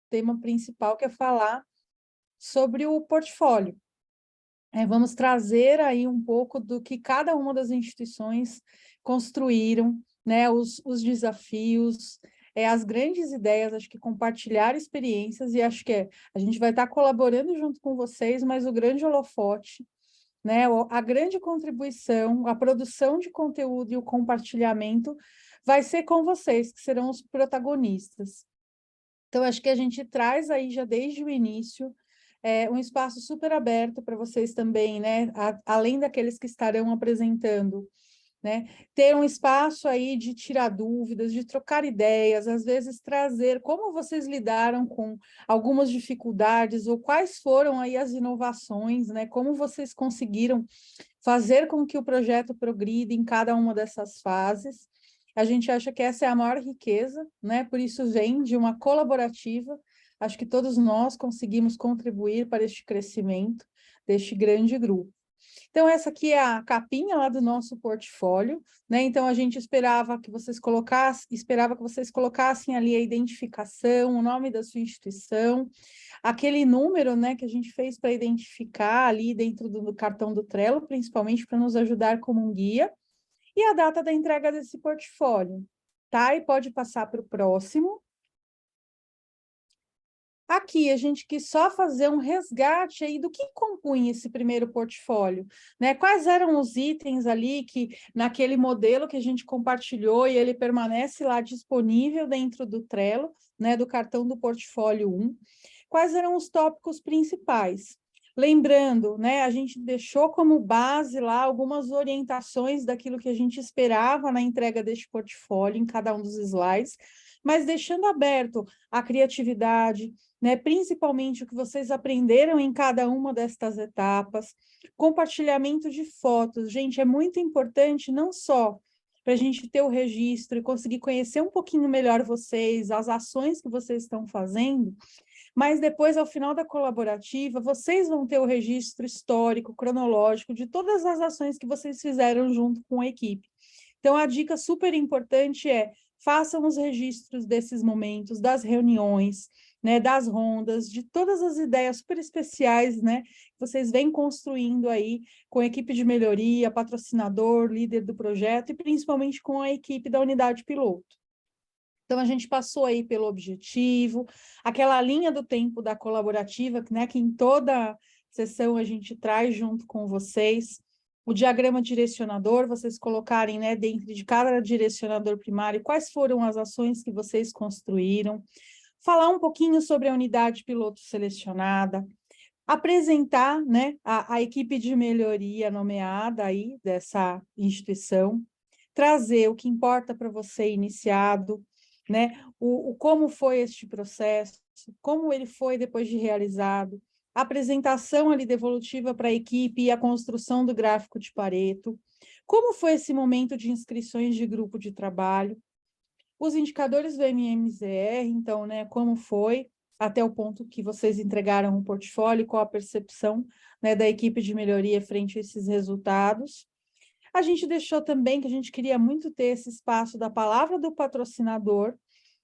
tema principal, que é falar sobre o portfólio. Vamos trazer aí um pouco do que cada uma das instituições construíram, né, os desafios, as grandes ideias, acho que compartilhar experiências, e acho que a gente vai estar colaborando junto com vocês, mas o grande holofote, né, a grande contribuição, a produção de conteúdo e o compartilhamento vai ser com vocês, que serão os protagonistas. Então, acho que a gente traz aí já desde o início um espaço super aberto para vocês também, né? Além daqueles que estarão apresentando, né? Ter um espaço aí de tirar dúvidas, de trocar ideias, às vezes trazer como vocês lidaram com algumas dificuldades ou quais foram aí as inovações, né? Como vocês conseguiram fazer com que o projeto progrida em cada uma dessas fases. A gente acha que essa é a maior riqueza, né? Por isso vem de uma colaborativa. Acho que todos nós conseguimos contribuir para este crescimento deste grande grupo. Então, essa aqui é a capinha lá do nosso portfólio, né? Então, a gente esperava que vocês colocassem ali a identificação, o nome da sua instituição, aquele número, né, que a gente fez para identificar ali dentro do cartão do Trello, principalmente para nos ajudar como um guia, e a data da entrega desse portfólio, tá? E pode passar para o próximo. Aqui, a gente quis só fazer um resgate aí do que compunha esse primeiro portfólio, né? Quais eram os itens ali que, naquele modelo que a gente compartilhou, e ele permanece lá disponível dentro do Trello, né? Do cartão do portfólio 1. Quais eram os tópicos principais? Lembrando, né? A gente deixou como base lá algumas orientações daquilo que a gente esperava na entrega deste portfólio em cada um dos slides, mas deixando aberto a criatividade, né, principalmente o que vocês aprenderam em cada uma destas etapas, compartilhamento de fotos. Gente, é muito importante não só para a gente ter o registro e conseguir conhecer um pouquinho melhor vocês, as ações que vocês estão fazendo, mas depois, ao final da colaborativa, vocês vão ter o registro histórico, cronológico, de todas as ações que vocês fizeram junto com a equipe. Então, a dica super importante é: façam os registros desses momentos, das reuniões, né, das rondas, de todas as ideias super especiais, né, que vocês vêm construindo aí com a equipe de melhoria, patrocinador, líder do projeto e principalmente com a equipe da unidade piloto. Então, a gente passou aí pelo objetivo, aquela linha do tempo da colaborativa, né, que em toda sessão a gente traz junto com vocês, o diagrama direcionador, vocês colocarem, né, dentro de cada direcionador primário, quais foram as ações que vocês construíram, falar um pouquinho sobre a unidade piloto selecionada, apresentar, né, a equipe de melhoria nomeada aí dessa instituição, trazer o que importa para você iniciado, né, como foi este processo, como ele foi depois de realizado, a apresentação ali devolutiva para a equipe e a construção do gráfico de Pareto, como foi esse momento de inscrições de grupo de trabalho, os indicadores do MMZR, então, né, como foi até o ponto que vocês entregaram o portfólio, qual a percepção, né, da equipe de melhoria frente a esses resultados. A gente deixou também que a gente queria muito ter esse espaço da palavra do patrocinador,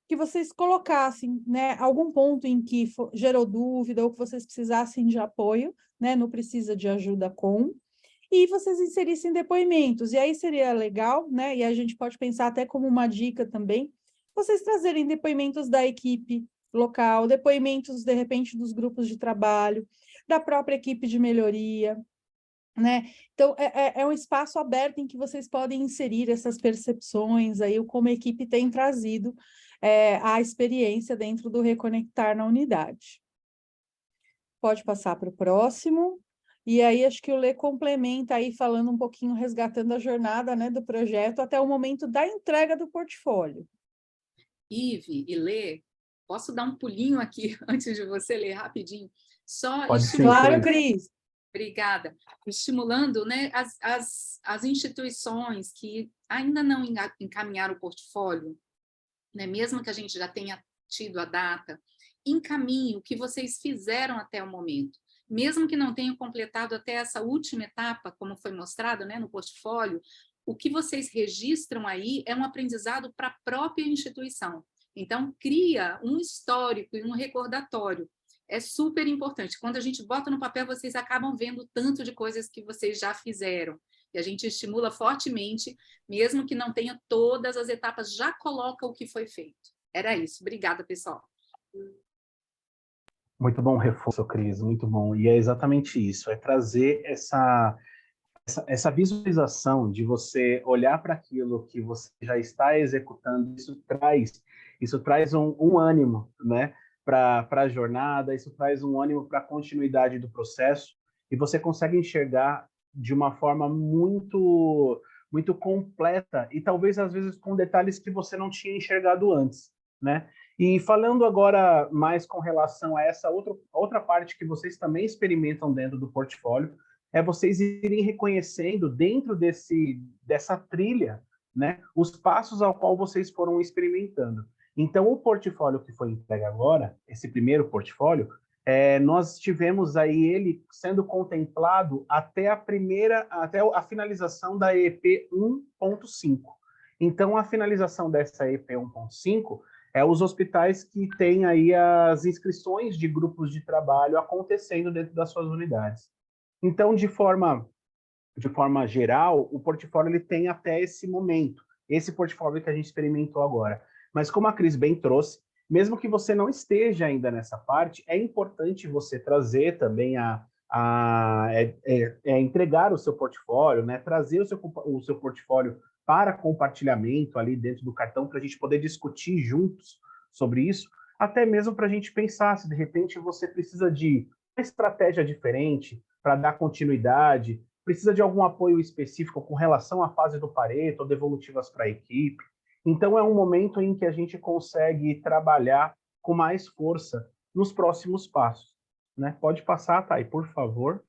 que vocês colocassem, né, algum ponto em que gerou dúvida ou que vocês precisassem de apoio, né, no Precisa de Ajuda Com, e vocês inserissem depoimentos. E aí seria legal, né, e a gente pode pensar até como uma dica também, vocês trazerem depoimentos da equipe local, depoimentos, de repente, dos grupos de trabalho, da própria equipe de melhoria, né? Então, é um espaço aberto em que vocês podem inserir essas percepções, aí, como a equipe tem trazido a experiência dentro do Reconectar na unidade. Pode passar para o próximo. E aí, acho que o Lê complementa aí, falando um pouquinho, resgatando a jornada, né, do projeto até o momento da entrega do portfólio. Ive e Lê, posso dar um pulinho aqui antes de você ler rapidinho? Só Pode sim, Claro, Cris. Obrigada. Estimulando, né, as instituições que ainda não encaminharam o portfólio, né, mesmo que a gente já tenha tido a data, encaminhe o que vocês fizeram até o momento. Mesmo que não tenham completado até essa última etapa, como foi mostrado, né, no portfólio, o que vocês registram aí é um aprendizado para a própria instituição. Então, cria um histórico e um recordatório. É super importante. Quando a gente bota no papel, vocês acabam vendo o tanto de coisas que vocês já fizeram. E a gente estimula fortemente, mesmo que não tenha todas as etapas, já coloca o que foi feito. Era isso. Obrigada, pessoal. Muito bom reforço, Cris, muito bom. E é exatamente isso, é trazer essa visualização de você olhar para aquilo que você já está executando, isso traz um ânimo, né, para a jornada, isso traz um ânimo para a continuidade do processo, e você consegue enxergar de uma forma muito completa, e talvez às vezes com detalhes que você não tinha enxergado antes, né? E falando agora mais com relação a essa outra parte que vocês também experimentam dentro do portfólio, é vocês irem reconhecendo dentro dessa trilha, né, os passos ao qual vocês foram experimentando. Então, o portfólio que foi entregue agora, esse primeiro portfólio, nós tivemos aí ele sendo contemplado até a finalização da EP 1.5. Então, a finalização dessa EP 1.5 os hospitais que têm aí as inscrições de grupos de trabalho acontecendo dentro das suas unidades. Então, de forma geral, o portfólio ele tem até esse momento, esse portfólio que a gente experimentou agora. Mas como a Cris bem trouxe, mesmo que você não esteja ainda nessa parte, é importante você trazer também entregar o seu portfólio, né? Trazer o seu portfólio para compartilhamento ali dentro do cartão, para a gente poder discutir juntos sobre isso, até mesmo para a gente pensar se de repente você precisa de uma estratégia diferente para dar continuidade, precisa de algum apoio específico com relação à fase do Pareto ou devolutivas para a equipe. Então, é um momento em que a gente consegue trabalhar com mais força nos próximos passos, né? Pode passar, Thay, por favor.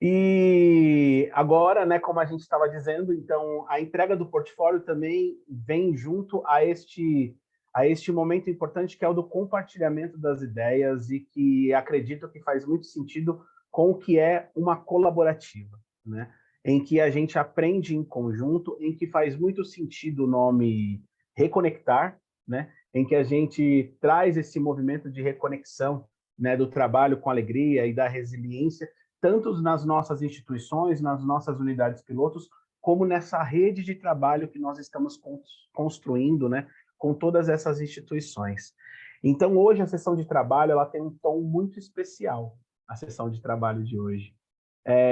E agora, né, como a gente estava dizendo, então, a entrega do portfólio também vem junto a este momento importante que é o do compartilhamento das ideias e que acredito que faz muito sentido com o que é uma colaborativa, né? Em que a gente aprende em conjunto, em que faz muito sentido o nome reconectar, né? Em que a gente traz esse movimento de reconexão, né, do trabalho com alegria e da resiliência, tanto nas nossas instituições, nas nossas unidades pilotos, como nessa rede de trabalho que nós estamos construindo, né, com todas essas instituições. Então, hoje, a sessão de trabalho ela tem um tom muito especial, a sessão de trabalho de hoje.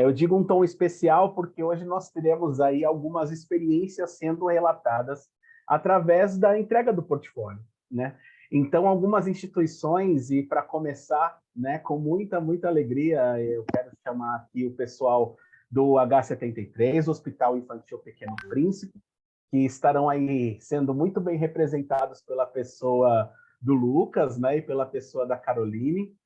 Eu digo um tom especial porque hoje nós teremos aí algumas experiências sendo relatadas através da entrega do portfólio, né? Então, algumas instituições, e para começar, né, com muita alegria, eu quero chamar aqui o pessoal do H73, Hospital Infantil Pequeno Príncipe, que estarão aí sendo muito bem representados pela pessoa do Lucas, né, e pela pessoa da Caroline.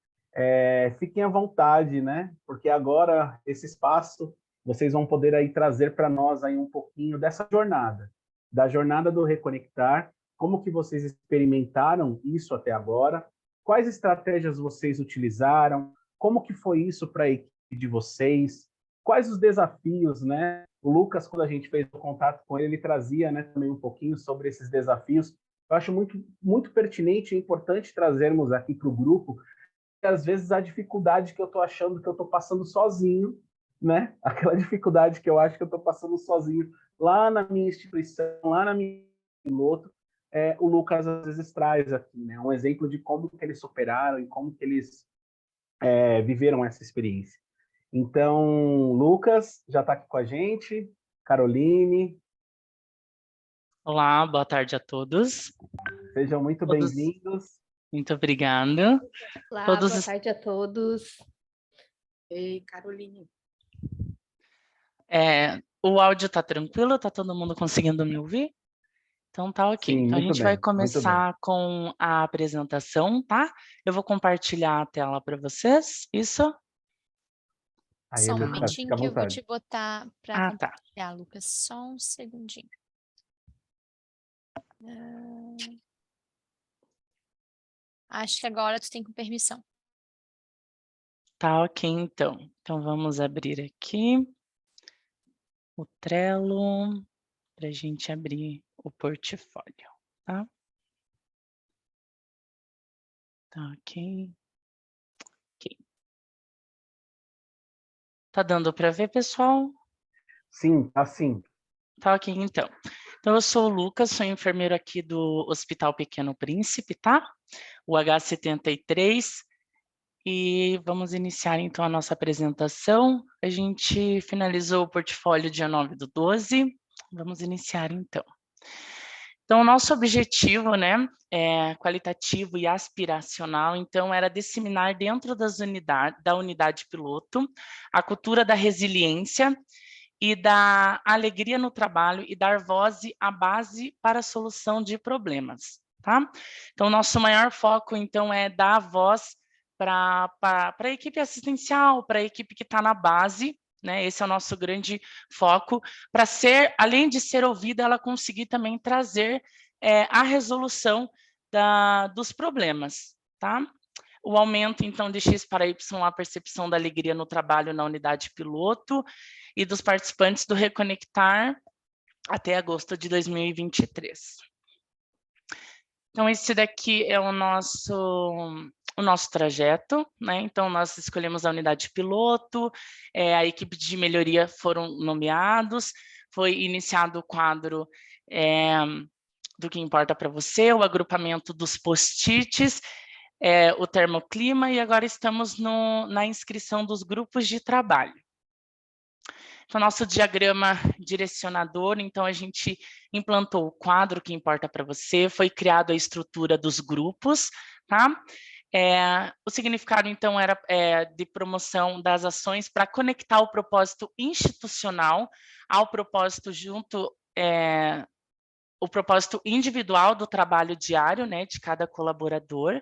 Fiquem à vontade, né, porque agora esse espaço vocês vão poder aí trazer para nós aí um pouquinho dessa jornada, da jornada do Reconectar, como que vocês experimentaram isso até agora, quais estratégias vocês utilizaram, como que foi isso para a equipe de vocês, quais os desafios, né? O Lucas, quando a gente fez o contato com ele, ele trazia, né, também um pouquinho sobre esses desafios. Eu acho muito pertinente e importante trazermos aqui para o grupo, às vezes a dificuldade que eu estou achando que eu estou passando sozinho, né? Aquela dificuldade que eu acho que eu estou passando sozinho lá na minha instituição, lá na minha piloto, o Lucas às vezes traz aqui, né? Um exemplo de como que eles superaram e como que eles viveram essa experiência. Então, Lucas já está aqui com a gente, Caroline. Olá, boa tarde a todos. Sejam muito bem-vindos. Muito obrigada. Olá, boa tarde a todos. Ei, Caroline. O áudio está tranquilo? Está todo mundo conseguindo me ouvir? Então tá ok. Sim, então a gente bem, vai começar com a apresentação, tá? Eu vou compartilhar a tela para vocês, isso? Aí, Só um Lucas, momentinho que eu vou te botar para compartilhar, tá. Lucas. Só um segundinho. Acho que agora tu tem com permissão. Tá ok, então. Então vamos abrir aqui o Trello para a gente abrir o portfólio. tá? Tá, ok. Ok. Tá dando para ver, pessoal? Sim, assim. Tá ok, então. Então, eu sou o Lucas, sou enfermeiro aqui do Hospital Pequeno Príncipe, tá? O H73. E vamos iniciar, então, a nossa apresentação. A gente finalizou o portfólio dia 9/12. Vamos iniciar, então. Então, o nosso objetivo, né, qualitativo e aspiracional, então, era disseminar dentro da unidade piloto a cultura da resiliência e da alegria no trabalho e dar voz à base para a solução de problemas, tá? Então, nosso maior foco, então, é dar voz para a equipe assistencial, para a equipe que está na base, né? Esse é o nosso grande foco, para ser, além de ser ouvida, ela conseguir também trazer a resolução dos problemas, tá? O aumento, então, de X para Y, a percepção da alegria no trabalho na unidade piloto e dos participantes do Reconectar até agosto de 2023. Então, esse daqui é o nosso trajeto, né? Então, nós escolhemos a unidade piloto, a equipe de melhoria foram nomeados, foi iniciado o quadro do que importa para você, o agrupamento dos post-its, o termoclima, e agora estamos na inscrição dos grupos de trabalho. Então, nosso diagrama direcionador, então, a gente implantou o quadro que importa para você, foi criada a estrutura dos grupos, tá? O significado, então, era de promoção das ações para conectar o propósito institucional ao propósito o propósito individual do trabalho diário, né, de cada colaborador.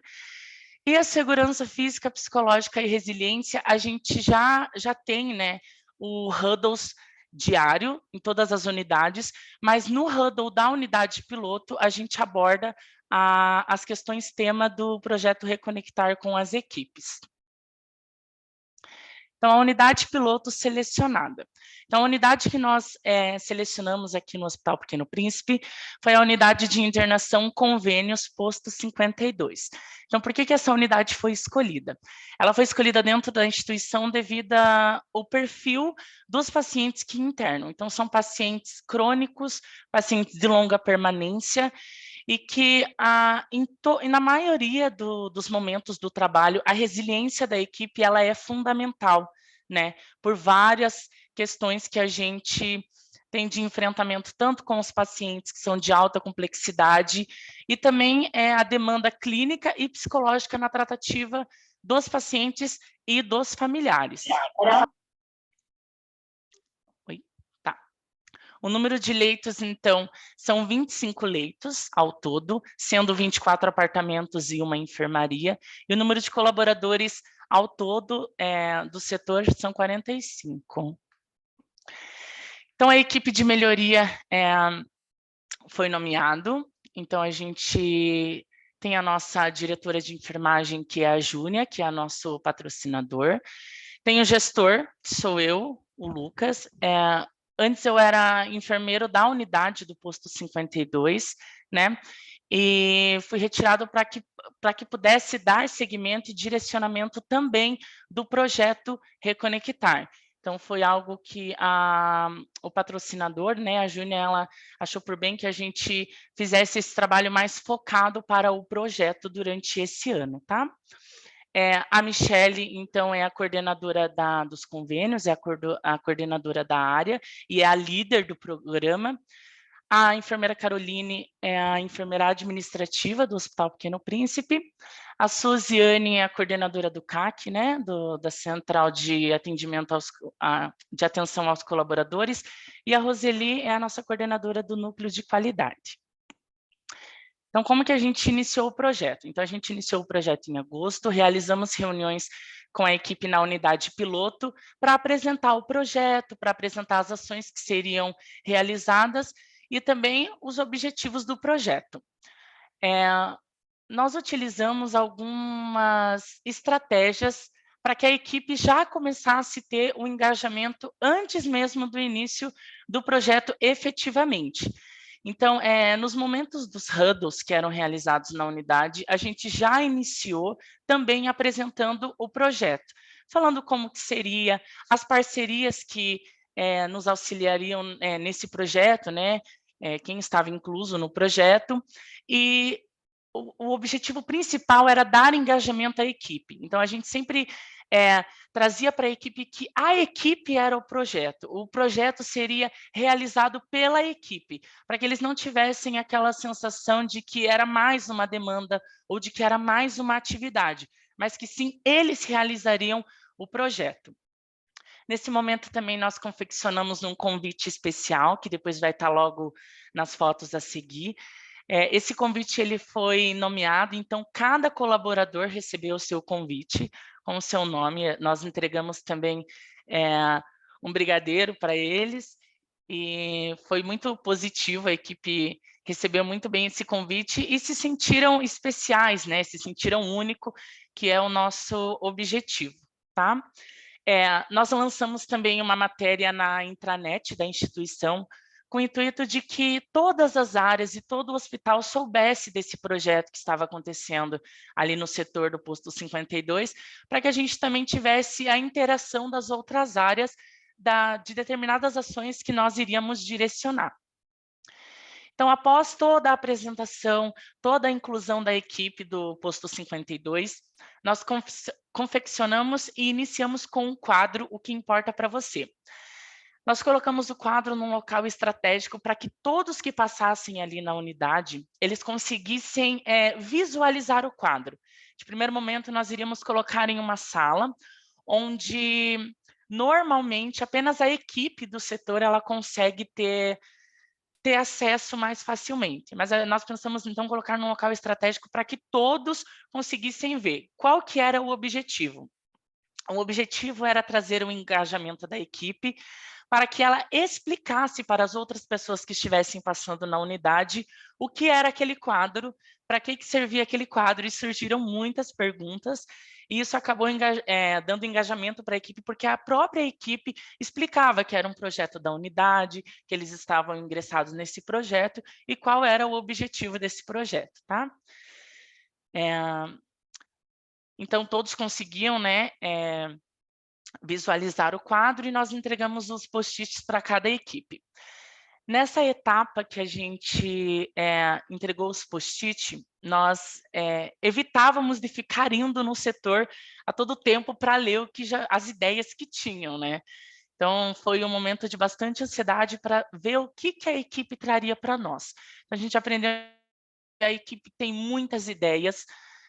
E a segurança física, psicológica e resiliência, a gente já tem, né, o Huddles diário em todas as unidades, mas no Huddle da unidade piloto, a gente aborda as questões tema do projeto Reconectar com as equipes. Então, a unidade piloto selecionada. Então, a unidade que nós selecionamos aqui no Hospital Pequeno Príncipe foi a unidade de internação convênios posto 52. Então, por que essa unidade foi escolhida? Ela foi escolhida dentro da instituição devido ao perfil dos pacientes que internam. Então, são pacientes crônicos, pacientes de longa permanência, e que na maioria dos momentos do trabalho, a resiliência da equipe ela é fundamental, né? Por várias questões que a gente tem de enfrentamento tanto com os pacientes que são de alta complexidade e também a demanda clínica e psicológica na tratativa dos pacientes e dos familiares. O número de leitos, então, são 25 leitos ao todo, sendo 24 apartamentos e uma enfermaria. E o número de colaboradores ao todo do setor são 45. Então, a equipe de melhoria foi nomeado. Então, a gente tem a nossa diretora de enfermagem, que é a Júnia, que é nosso patrocinador. Tem o gestor, que sou eu, o Lucas. Antes eu era enfermeiro da unidade do posto 52, né? E fui retirado para que pudesse dar seguimento e direcionamento também do projeto Reconectar. Então, foi algo que o patrocinador, né, a Júnia, ela achou por bem que a gente fizesse esse trabalho mais focado para o projeto durante esse ano, tá? A Michele, então, é a coordenadora dos convênios, é a coordenadora da área e é a líder do programa. A enfermeira Caroline é a enfermeira administrativa do Hospital Pequeno Príncipe. A Suziane é a coordenadora do CAC, né, da Central de Atendimento de Atenção aos Colaboradores. E a Roseli é a nossa coordenadora do Núcleo de Qualidade. Então, como que a gente iniciou o projeto? Então, a gente iniciou o projeto em agosto, realizamos reuniões com a equipe na unidade piloto para apresentar o projeto, para apresentar as ações que seriam realizadas e também os objetivos do projeto. Nós utilizamos algumas estratégias para que a equipe já começasse a ter o engajamento antes mesmo do início do projeto efetivamente. Então, nos momentos dos huddles que eram realizados na unidade, a gente já iniciou também apresentando o projeto, falando como que seria, as parcerias que nos auxiliariam nesse projeto, né? Quem estava incluso no projeto, e o objetivo principal era dar engajamento à equipe. Então, a gente sempre trazia para a equipe que a equipe era o projeto seria realizado pela equipe, para que eles não tivessem aquela sensação de que era mais uma demanda ou de que era mais uma atividade, mas que sim, eles realizariam o projeto. Nesse momento também nós confeccionamos um convite especial, que depois vai estar logo nas fotos a seguir. Esse convite ele foi nomeado, então cada colaborador recebeu o seu convite com o seu nome. Nós entregamos também um brigadeiro para eles, e foi muito positivo, a equipe recebeu muito bem esse convite e se sentiram especiais, né? Se sentiram único, que é o nosso objetivo, tá? Nós lançamos também uma matéria na intranet da instituição, com o intuito de que todas as áreas e todo o hospital soubesse desse projeto que estava acontecendo ali no setor do posto 52, para que a gente também tivesse a interação das outras áreas de determinadas ações que nós iríamos direcionar. Então, após toda a apresentação, toda a inclusão da equipe do posto 52, nós confeccionamos e iniciamos com um quadro, O que importa para você. Nós colocamos o quadro num local estratégico para que todos que passassem ali na unidade, eles conseguissem visualizar o quadro. De primeiro momento, nós iríamos colocar em uma sala, onde normalmente apenas a equipe do setor ela consegue ter acesso mais facilmente. Mas nós pensamos, então, colocar num local estratégico para que todos conseguissem ver. Qual que era o objetivo? O objetivo era trazer o engajamento da equipe para que ela explicasse para as outras pessoas que estivessem passando na unidade o que era aquele quadro, para que servia aquele quadro, e surgiram muitas perguntas, e isso acabou dando engajamento para a equipe, porque a própria equipe explicava que era um projeto da unidade, que eles estavam ingressados nesse projeto, e qual era o objetivo desse projeto, tá? Então, todos conseguiam, né, visualizar o quadro, e nós entregamos os post-its para cada equipe. Nessa etapa que a gente entregou os post-it, nós evitávamos de ficar indo no setor a todo tempo para ler as ideias que tinham, né? Então, foi um momento de bastante ansiedade para ver o que a equipe traria para nós. A gente aprendeu que a equipe tem muitas ideias,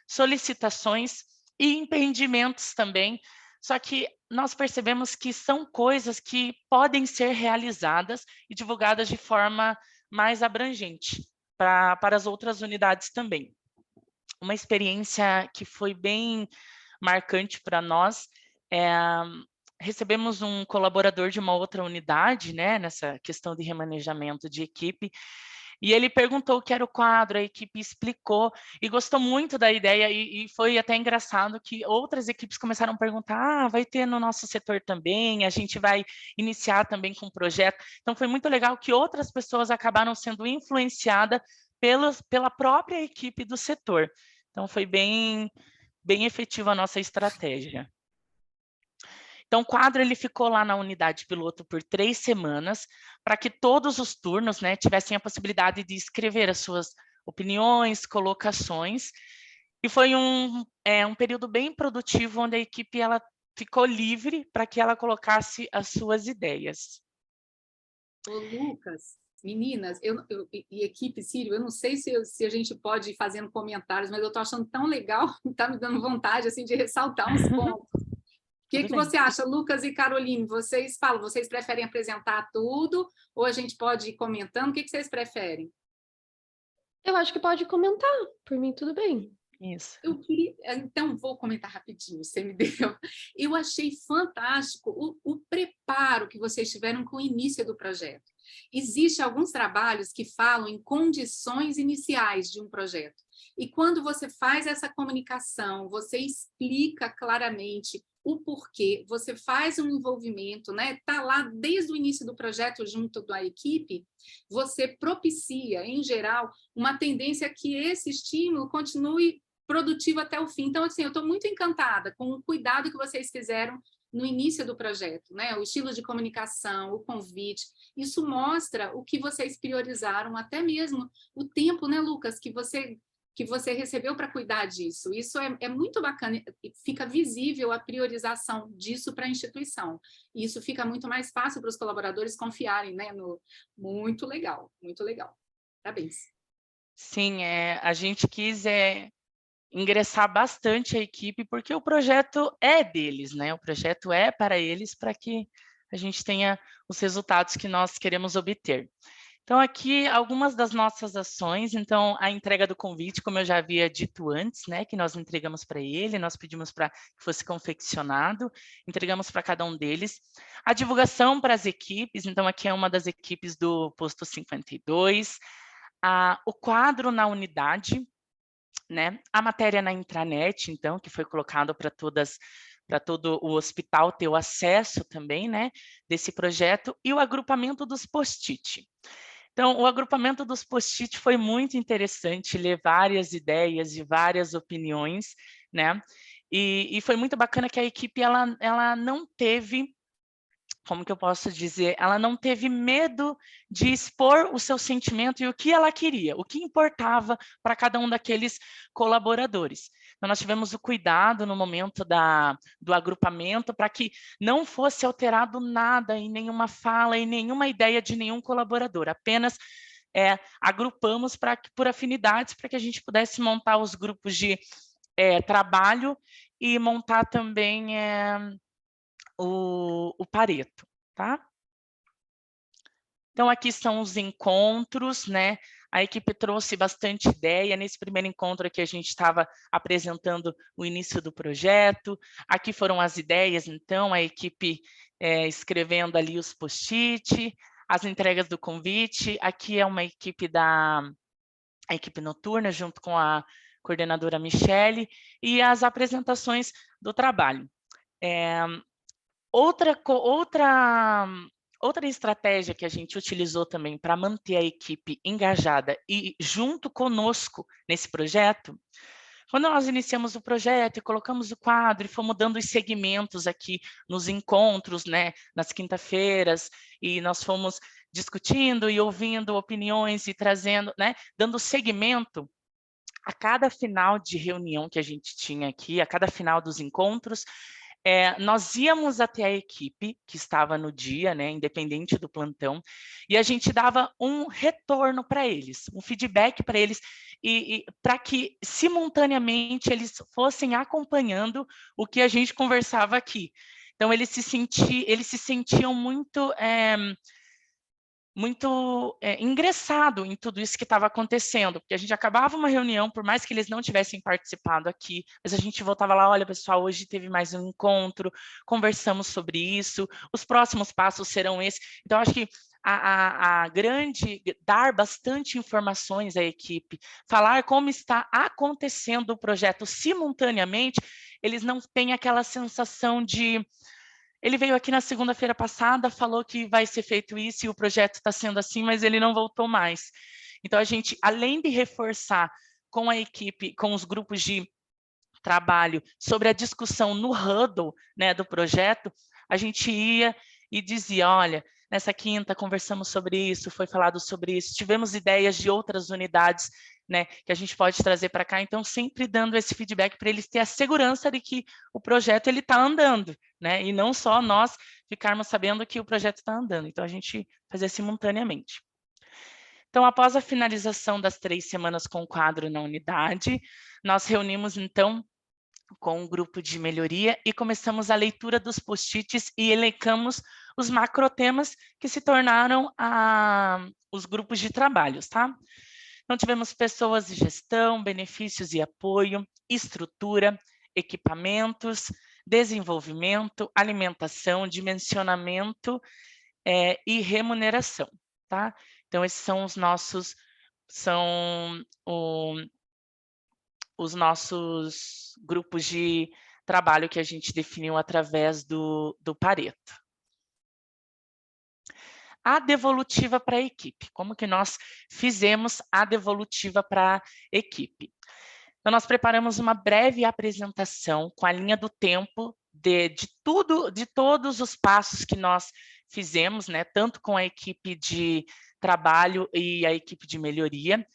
solicitações e empreendimentos também, só que nós percebemos que são coisas que podem ser realizadas e divulgadas de forma mais abrangente para as outras unidades também. Uma experiência que foi bem marcante para nós, recebemos um colaborador de uma outra unidade, né, nessa questão de remanejamento de equipe, e ele perguntou o que era o quadro, a equipe explicou e gostou muito da ideia, e foi até engraçado que outras equipes começaram a perguntar, vai ter no nosso setor também, a gente vai iniciar também com um projeto. Então, foi muito legal que outras pessoas acabaram sendo influenciadas pela própria equipe do setor. Então, foi bem efetiva a nossa estratégia. Então, o quadro ele ficou lá na unidade piloto por 3 semanas, para que todos os turnos, né, tivessem a possibilidade de escrever as suas opiniões, colocações, e foi um período bem produtivo, onde a equipe ela ficou livre para que ela colocasse as suas ideias. Ô, Lucas, meninas, e equipe, Círio, eu não sei se a gente pode ir fazendo comentários, mas eu estou achando tão legal, está me dando vontade assim, de ressaltar uns pontos. O que você acha, Lucas e Caroline? Vocês falam, vocês preferem apresentar tudo ou a gente pode ir comentando? O que vocês preferem? Eu acho que pode comentar, por mim tudo bem. Isso. Então, vou comentar rapidinho, você me deu. Eu achei fantástico o preparo que vocês tiveram com o início do projeto. Existem alguns trabalhos que falam em condições iniciais de um projeto. E quando você faz essa comunicação, você explica claramente o porquê, você faz um envolvimento, né? Tá lá desde o início do projeto junto da equipe, você propicia, em geral, uma tendência que esse estímulo continue produtivo até o fim. Então, assim, eu estou muito encantada com o cuidado que vocês fizeram no início do projeto, né? O estilo de comunicação, o convite, isso mostra o que vocês priorizaram, até mesmo o tempo, né, Lucas, que você recebeu para cuidar disso. Isso é muito bacana, fica visível a priorização disso para a instituição. E isso fica muito mais fácil para os colaboradores confiarem, né? Muito legal, muito legal. Parabéns. Sim, a gente quis ingressar bastante a equipe, porque o projeto é deles, né? O projeto é para eles, para que a gente tenha os resultados que nós queremos obter. Então, aqui, algumas das nossas ações. Então, a entrega do convite, como eu já havia dito antes, né, que nós entregamos para ele, nós pedimos para que fosse confeccionado, entregamos para cada um deles. A divulgação para as equipes, então, aqui é uma das equipes do posto 52. O quadro na unidade, né? A matéria na intranet, então, que foi colocado para todo o hospital ter o acesso também, né, desse projeto, e o agrupamento dos post-it. Então, o agrupamento dos post-it foi muito interessante, ler várias ideias e várias opiniões, né? E foi muito bacana que a equipe ela não teve, como que eu posso dizer, ela não teve medo de expor o seu sentimento e o que ela queria, o que importava para cada um daqueles colaboradores. Então, nós tivemos o cuidado no momento do agrupamento para que não fosse alterado nada em nenhuma fala, em nenhuma ideia de nenhum colaborador, apenas agrupamos por afinidades para que a gente pudesse montar os grupos de trabalho e montar também o Pareto, tá? Então, aqui são os encontros, né? A equipe trouxe bastante ideia. Nesse primeiro encontro aqui, a gente estava apresentando o início do projeto. Aqui foram as ideias, então, a equipe escrevendo ali os post-it, as entregas do convite. Aqui é uma equipe a equipe noturna, junto com a coordenadora Michele, e as apresentações do trabalho. Outra estratégia que a gente utilizou também para manter a equipe engajada e junto conosco nesse projeto, quando nós iniciamos o projeto e colocamos o quadro e fomos dando os segmentos aqui nos encontros, né, nas quinta-feiras, e nós fomos discutindo e ouvindo opiniões e trazendo, né, dando segmento a cada final de reunião que a gente tinha aqui, a cada final dos encontros, nós íamos até a equipe que estava no dia, né, independente do plantão, e a gente dava um retorno para eles, um feedback para eles, e para que simultaneamente eles fossem acompanhando o que a gente conversava aqui. Então, eles se sentiam muito ingressado em tudo isso que estava acontecendo, porque a gente acabava uma reunião, por mais que eles não tivessem participado aqui, mas a gente voltava lá, olha, pessoal, hoje teve mais um encontro, conversamos sobre isso, os próximos passos serão esses. Então, acho que dar bastante informações à equipe, falar como está acontecendo o projeto simultaneamente, eles não têm aquela sensação de... Ele veio aqui na segunda-feira passada, falou que vai ser feito isso e o projeto está sendo assim, mas ele não voltou mais. Então, a gente, além de reforçar com a equipe, com os grupos de trabalho, sobre a discussão no huddle, né, do projeto, a gente ia e dizia, olha, nessa quinta conversamos sobre isso, foi falado sobre isso, tivemos ideias de outras unidades, né, que a gente pode trazer para cá, então sempre dando esse feedback para eles ter a segurança de que o projeto está andando, né, e não só nós ficarmos sabendo que o projeto está andando, então a gente fazia simultaneamente. Então, após a finalização das 3 semanas com o quadro na unidade, nós reunimos, então, com um grupo de melhoria e começamos a leitura dos post-its e elencamos os macrotemas que se tornaram os grupos de trabalhos, tá? Então, tivemos pessoas e gestão, benefícios e apoio, estrutura, equipamentos, desenvolvimento, alimentação, dimensionamento e remuneração, tá? Então, esses são os nossos grupos trabalho que a gente definiu através do Pareto. A devolutiva para a equipe. Como que nós fizemos a devolutiva para a equipe? Então, nós preparamos uma breve apresentação com a linha do tempo de todos os passos que nós fizemos, né, tanto com a equipe de trabalho e a equipe de melhoria,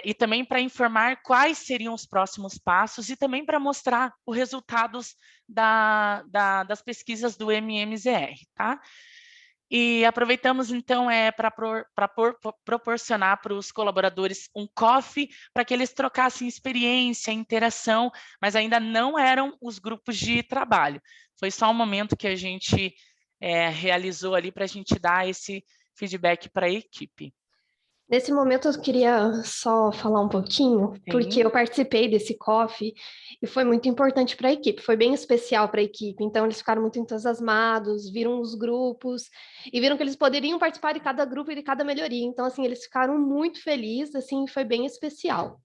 e também para informar quais seriam os próximos passos e também para mostrar os resultados das pesquisas do MMZR, tá? E aproveitamos, então, para proporcionar para os colaboradores um coffee, para que eles trocassem experiência, interação, mas ainda não eram os grupos de trabalho. Foi só um momento que a gente realizou ali para a gente dar esse feedback para a equipe. Nesse momento eu queria só falar um pouquinho, porque eu participei desse coffee e foi muito importante para a equipe, foi bem especial para a equipe, então eles ficaram muito entusiasmados, viram os grupos e viram que eles poderiam participar de cada grupo e de cada melhoria, então assim, eles ficaram muito felizes, assim, foi bem especial.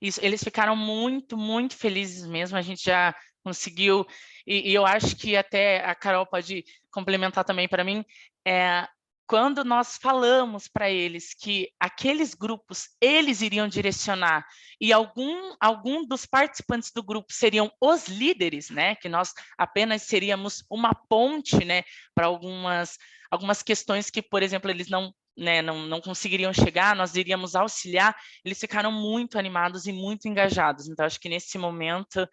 Isso, eles ficaram muito, muito felizes mesmo, a gente já conseguiu, e eu acho que até a Carol pode complementar também para mim, quando nós falamos para eles que aqueles grupos eles iriam direcionar e algum dos participantes do grupo seriam os líderes, né, que nós apenas seríamos uma ponte, né, para algumas questões que, por exemplo, eles não conseguiriam chegar, nós iríamos auxiliar, eles ficaram muito animados e muito engajados. Então, acho que nesse momento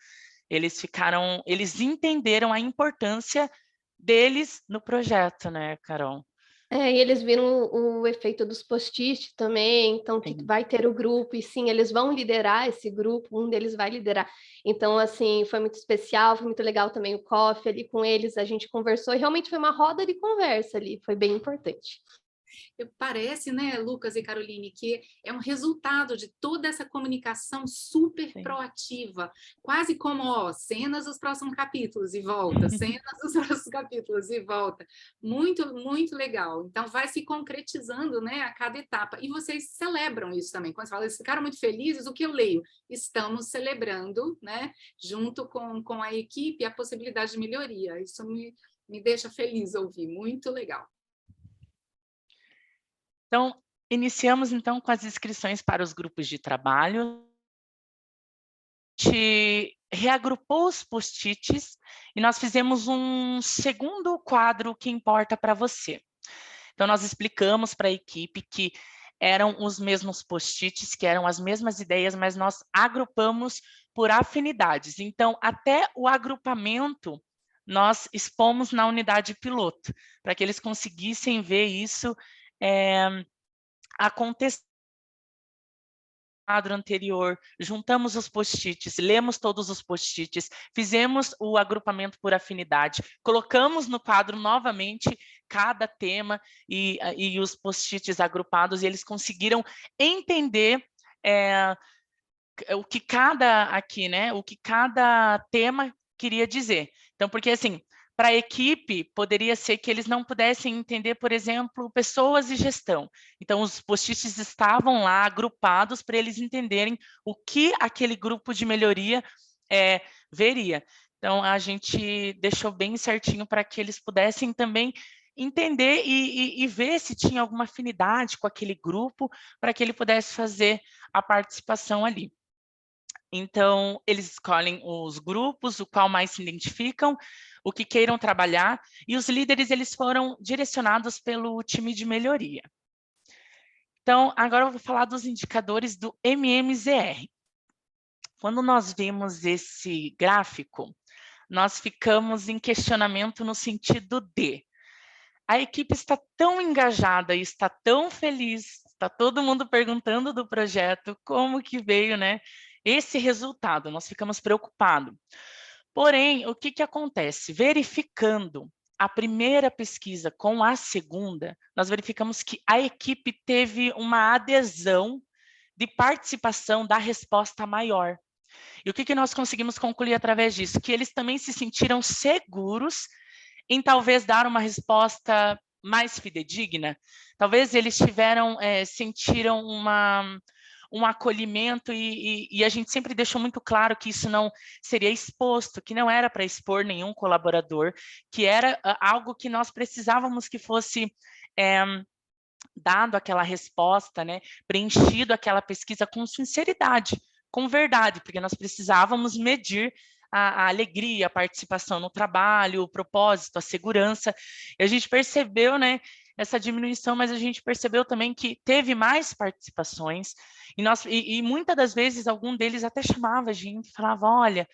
eles entenderam a importância deles no projeto, né, Carol? E eles viram o efeito dos post-it também, então que vai ter o grupo, e sim, eles vão liderar esse grupo, um deles vai liderar. Então, assim, foi muito especial, foi muito legal também o coffee ali com eles, a gente conversou, e realmente foi uma roda de conversa ali, foi bem importante. Parece, né, Lucas e Caroline, que é um resultado de toda essa comunicação super proativa, quase como cenas dos próximos capítulos e volta, cenas dos próximos capítulos e volta. Muito, muito legal. Então, vai se concretizando, né, a cada etapa. E vocês celebram isso também. Quando você fala, eles ficaram muito felizes, o que eu leio? Estamos celebrando, né, junto com a equipe, a possibilidade de melhoria. Isso me deixa feliz ouvir. Muito legal. Então, iniciamos então com as inscrições para os grupos de trabalho. A gente reagrupou os post-its e nós fizemos um segundo quadro que importa para você. Então, nós explicamos para a equipe que eram os mesmos post-its, que eram as mesmas ideias, mas nós agrupamos por afinidades. Então, até o agrupamento, nós expomos na unidade piloto, para que eles conseguissem ver isso acontecer no quadro anterior, juntamos os post-its, lemos todos os post-its, fizemos o agrupamento por afinidade, colocamos no quadro novamente cada tema e os post-its agrupados, e eles conseguiram entender o que cada tema queria dizer. Então, porque assim, para a equipe, poderia ser que eles não pudessem entender, por exemplo, pessoas e gestão. Então, os post-its estavam lá agrupados para eles entenderem o que aquele grupo de melhoria veria. Então, a gente deixou bem certinho para que eles pudessem também entender e ver se tinha alguma afinidade com aquele grupo, para que ele pudesse fazer a participação ali. Então, eles escolhem os grupos, o qual mais se identificam, o que queiram trabalhar, e os líderes eles foram direcionados pelo time de melhoria. Então, agora eu vou falar dos indicadores do MMZR. Quando nós vimos esse gráfico, nós ficamos em questionamento no sentido de a equipe está tão engajada e está tão feliz, está todo mundo perguntando do projeto, como que veio, né, esse resultado, nós ficamos preocupados. Porém, o que acontece? Verificando a primeira pesquisa com a segunda, nós verificamos que a equipe teve uma adesão de participação da resposta maior. E o que nós conseguimos concluir através disso? Que eles também se sentiram seguros em talvez dar uma resposta mais fidedigna. Talvez eles sentiram um acolhimento, e a gente sempre deixou muito claro que isso não seria exposto, que não era para expor nenhum colaborador, que era algo que nós precisávamos que fosse dado aquela resposta, né, preenchido aquela pesquisa com sinceridade, com verdade, porque nós precisávamos medir a alegria, a participação no trabalho, o propósito, a segurança. E a gente percebeu, né, essa diminuição, mas a gente percebeu também que teve mais participações, e muitas das vezes algum deles até chamava a gente, falava, olha,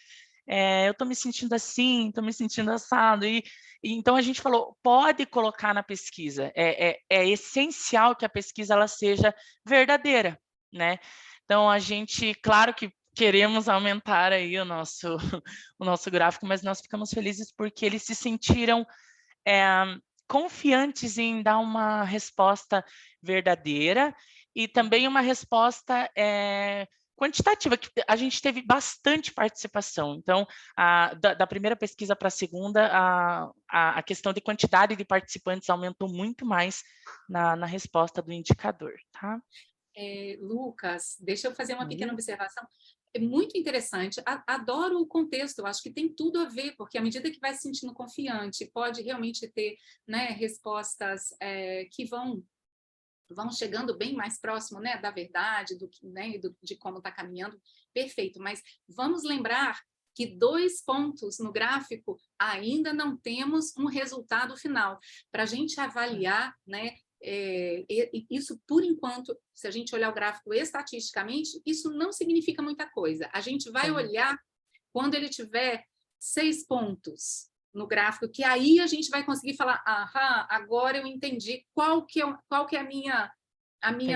eu estou me sentindo assim, estou me sentindo assado, e então a gente falou, pode colocar na pesquisa, é essencial que a pesquisa ela seja verdadeira, né? Então a gente, claro que queremos aumentar aí o nosso gráfico, mas nós ficamos felizes porque eles se sentiram confiantes em dar uma resposta verdadeira e também uma resposta quantitativa, que a gente teve bastante participação. Então, da primeira pesquisa para a segunda, a questão de quantidade de participantes aumentou muito mais na resposta do indicador, tá? Lucas, deixa eu fazer uma pequena observação. É muito interessante, adoro o contexto, eu acho que tem tudo a ver, porque à medida que vai se sentindo confiante, pode realmente ter, né, respostas que vão chegando bem mais próximo, né, da verdade, de como está caminhando, perfeito. Mas vamos lembrar que 2 pontos no gráfico ainda não temos um resultado final. Para a gente avaliar, né, isso, por enquanto, se a gente olhar o gráfico estatisticamente, isso não significa muita coisa. A gente vai olhar quando ele tiver 6 pontos no gráfico, que aí a gente vai conseguir falar, agora eu entendi qual que é a minha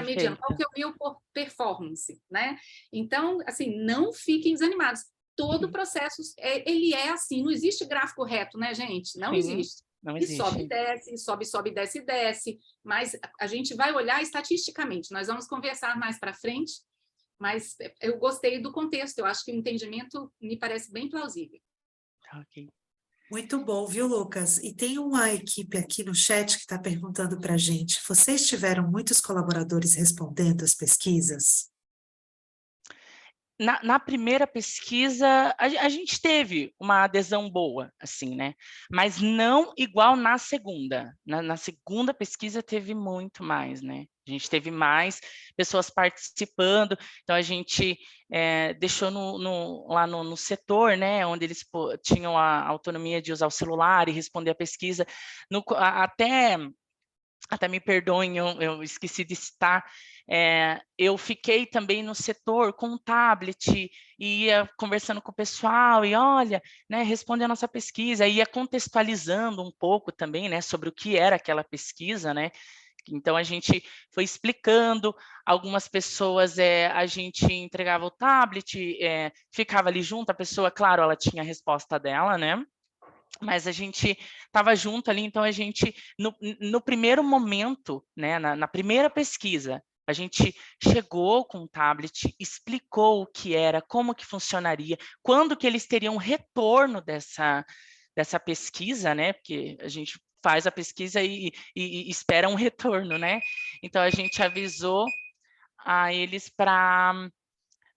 mediana, qual que é o meu performance, né? Então, assim, não fiquem desanimados. Todo o processo, ele é assim, não existe gráfico reto, né, gente? Não existe. Não existe. E sobe e desce, sobe, desce e desce, mas a gente vai olhar estatisticamente, nós vamos conversar mais para frente, mas eu gostei do contexto, eu acho que o entendimento me parece bem plausível. Ok. Muito bom, viu, Lucas? E tem uma equipe aqui no chat que está perguntando para a gente, vocês tiveram muitos colaboradores respondendo as pesquisas? Na primeira pesquisa, a gente teve uma adesão boa, assim, né? Mas não igual na segunda. Na segunda pesquisa teve muito mais, né? A gente teve mais pessoas participando, então a gente deixou lá no setor, né? Onde eles tinham a autonomia de usar o celular e responder a pesquisa. Até me perdoem, eu esqueci de citar, eu fiquei também no setor com um tablet, e ia conversando com o pessoal, e olha, né, responde a nossa pesquisa, ia contextualizando um pouco também, né, sobre o que era aquela pesquisa, né, então a gente foi explicando, algumas pessoas a gente entregava o tablet, ficava ali junto, a pessoa, claro, ela tinha a resposta dela, né, mas a gente estava junto ali, então a gente, no primeiro momento, né, na primeira pesquisa, a gente chegou com o tablet, explicou o que era, como que funcionaria, quando que eles teriam retorno dessa pesquisa, né, porque a gente faz a pesquisa e espera um retorno, né, então a gente avisou a eles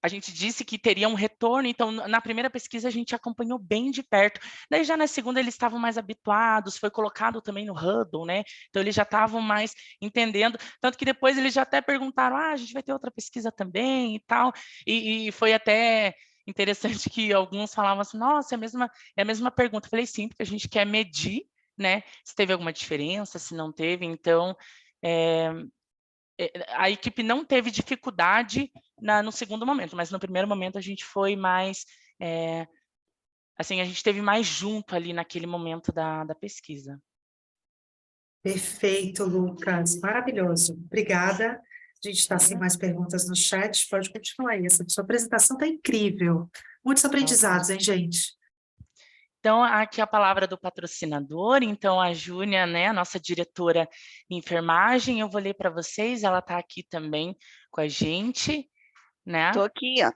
a gente disse que teria um retorno, então na primeira pesquisa a gente acompanhou bem de perto. Daí já na segunda eles estavam mais habituados, foi colocado também no Hudl, né? Então eles já estavam mais entendendo, tanto que depois eles já até perguntaram, a gente vai ter outra pesquisa também e tal, e foi até interessante que alguns falavam assim, nossa, é a mesma pergunta. Eu falei, sim, porque a gente quer medir, né? Se teve alguma diferença, se não teve, então a equipe não teve dificuldade no segundo momento, mas no primeiro momento a gente foi mais, assim, a gente esteve mais junto ali naquele momento da pesquisa. Perfeito, Lucas, maravilhoso, obrigada. A gente está sem mais perguntas no chat, pode continuar aí, essa sua apresentação está incrível, muitos aprendizados, hein, gente? Então, aqui a palavra do patrocinador, então a Júnia, né, a nossa diretora de enfermagem, eu vou ler para vocês, ela está aqui também com a gente, né? Estou aqui, ó.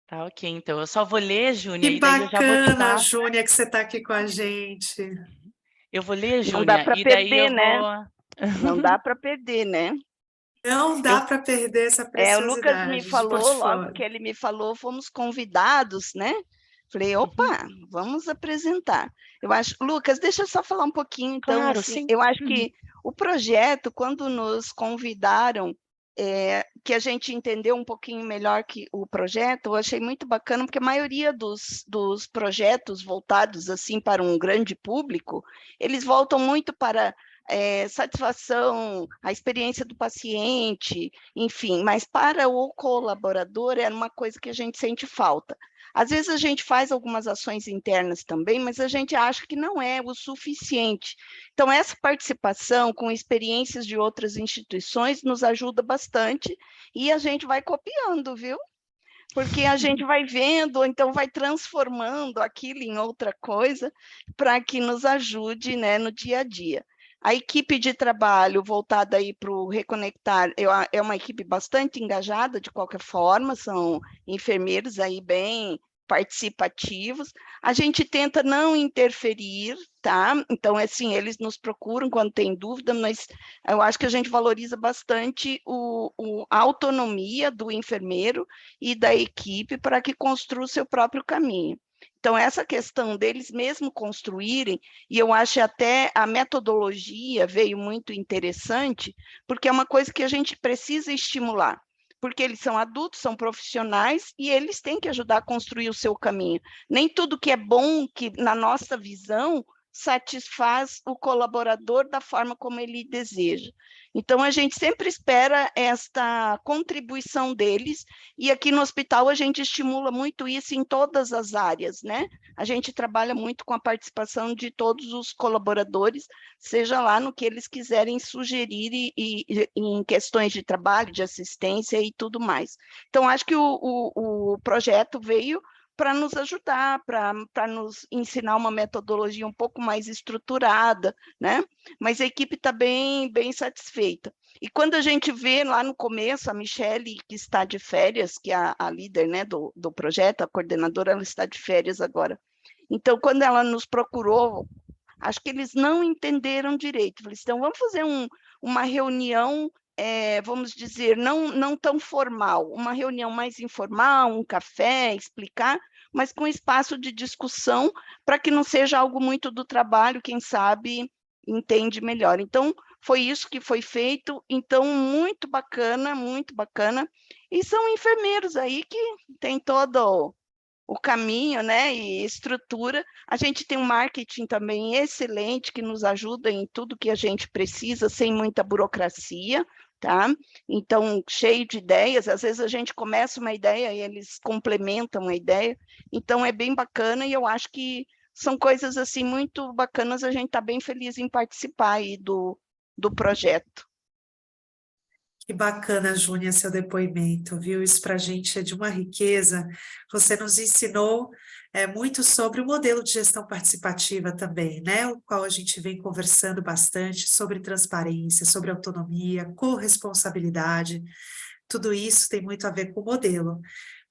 Tá, ok, então eu só vou ler, Júnia, Que e daí eu já vou te bacana, dar... Júnia, que você está aqui com a gente. Eu vou ler, Júnia, Não dá para e daí perder, eu né? vou... Não dá para perder, né? Não dá para perder essa O Lucas me preciosidade de falou, logo portfólio. que ele me falou, fomos convidados, né? Falei, opa, vamos apresentar. Eu acho, Lucas, deixa eu só falar um pouquinho, então, Claro, assim, sim. eu acho que o projeto, quando nos convidaram, que a gente entendeu um pouquinho melhor que o projeto, eu achei muito bacana, porque a maioria dos projetos voltados, assim, para um grande público, eles voltam muito para satisfação, a experiência do paciente, enfim, mas para o colaborador é uma coisa que a gente sente falta. Às vezes a gente faz algumas ações internas também, mas a gente acha que não é o suficiente. Então, essa participação com experiências de outras instituições nos ajuda bastante e a gente vai copiando, viu? Porque a gente vai vendo, então vai transformando aquilo em outra coisa para que nos ajude, né, no dia a dia. A equipe de trabalho voltada aí para o Reconectar é uma equipe bastante engajada, de qualquer forma, são enfermeiros aí bem participativos. A gente tenta não interferir, tá? Então, assim, eles nos procuram quando tem dúvida, mas eu acho que a gente valoriza bastante a autonomia do enfermeiro e da equipe para que construa o seu próprio caminho. Então, essa questão deles mesmo construírem, e eu acho até a metodologia veio muito interessante, porque é uma coisa que a gente precisa estimular, porque eles são adultos, são profissionais, e eles têm que ajudar a construir o seu caminho. Nem tudo que é bom, que na nossa visão, satisfaz o colaborador da forma como ele deseja. Então, a gente sempre espera esta contribuição deles, e aqui no hospital a gente estimula muito isso em todas as áreas, né? A gente trabalha muito com a participação de todos os colaboradores, seja lá no que eles quiserem sugerir em questões de trabalho, de assistência e tudo mais. Então, acho que o projeto veio para nos ajudar, para nos ensinar uma metodologia um pouco mais estruturada, né? Mas a equipe está bem satisfeita. E quando a gente vê lá no começo, a Michele, que está de férias, que é a líder, né, do projeto, a coordenadora, ela está de férias agora. Então, quando ela nos procurou, acho que eles não entenderam direito. Falei, então, vamos fazer uma reunião, vamos dizer, não tão formal, uma reunião mais informal, um café, explicar, mas com espaço de discussão, para que não seja algo muito do trabalho, quem sabe entende melhor. Então, foi isso que foi feito, então, muito bacana, e são enfermeiros aí que tem todo o caminho, né, e estrutura. A gente tem um marketing também excelente, que nos ajuda em tudo que a gente precisa, sem muita burocracia, tá? Então, cheio de ideias, às vezes a gente começa uma ideia e eles complementam a ideia, então é bem bacana, e eu acho que são coisas, assim, muito bacanas, a gente está bem feliz em participar aí do projeto. Que bacana, Júnia, seu depoimento, viu? Isso para a gente é de uma riqueza. Você nos ensinou muito sobre o modelo de gestão participativa também, né? O qual a gente vem conversando bastante sobre transparência, sobre autonomia, corresponsabilidade. Tudo isso tem muito a ver com o modelo.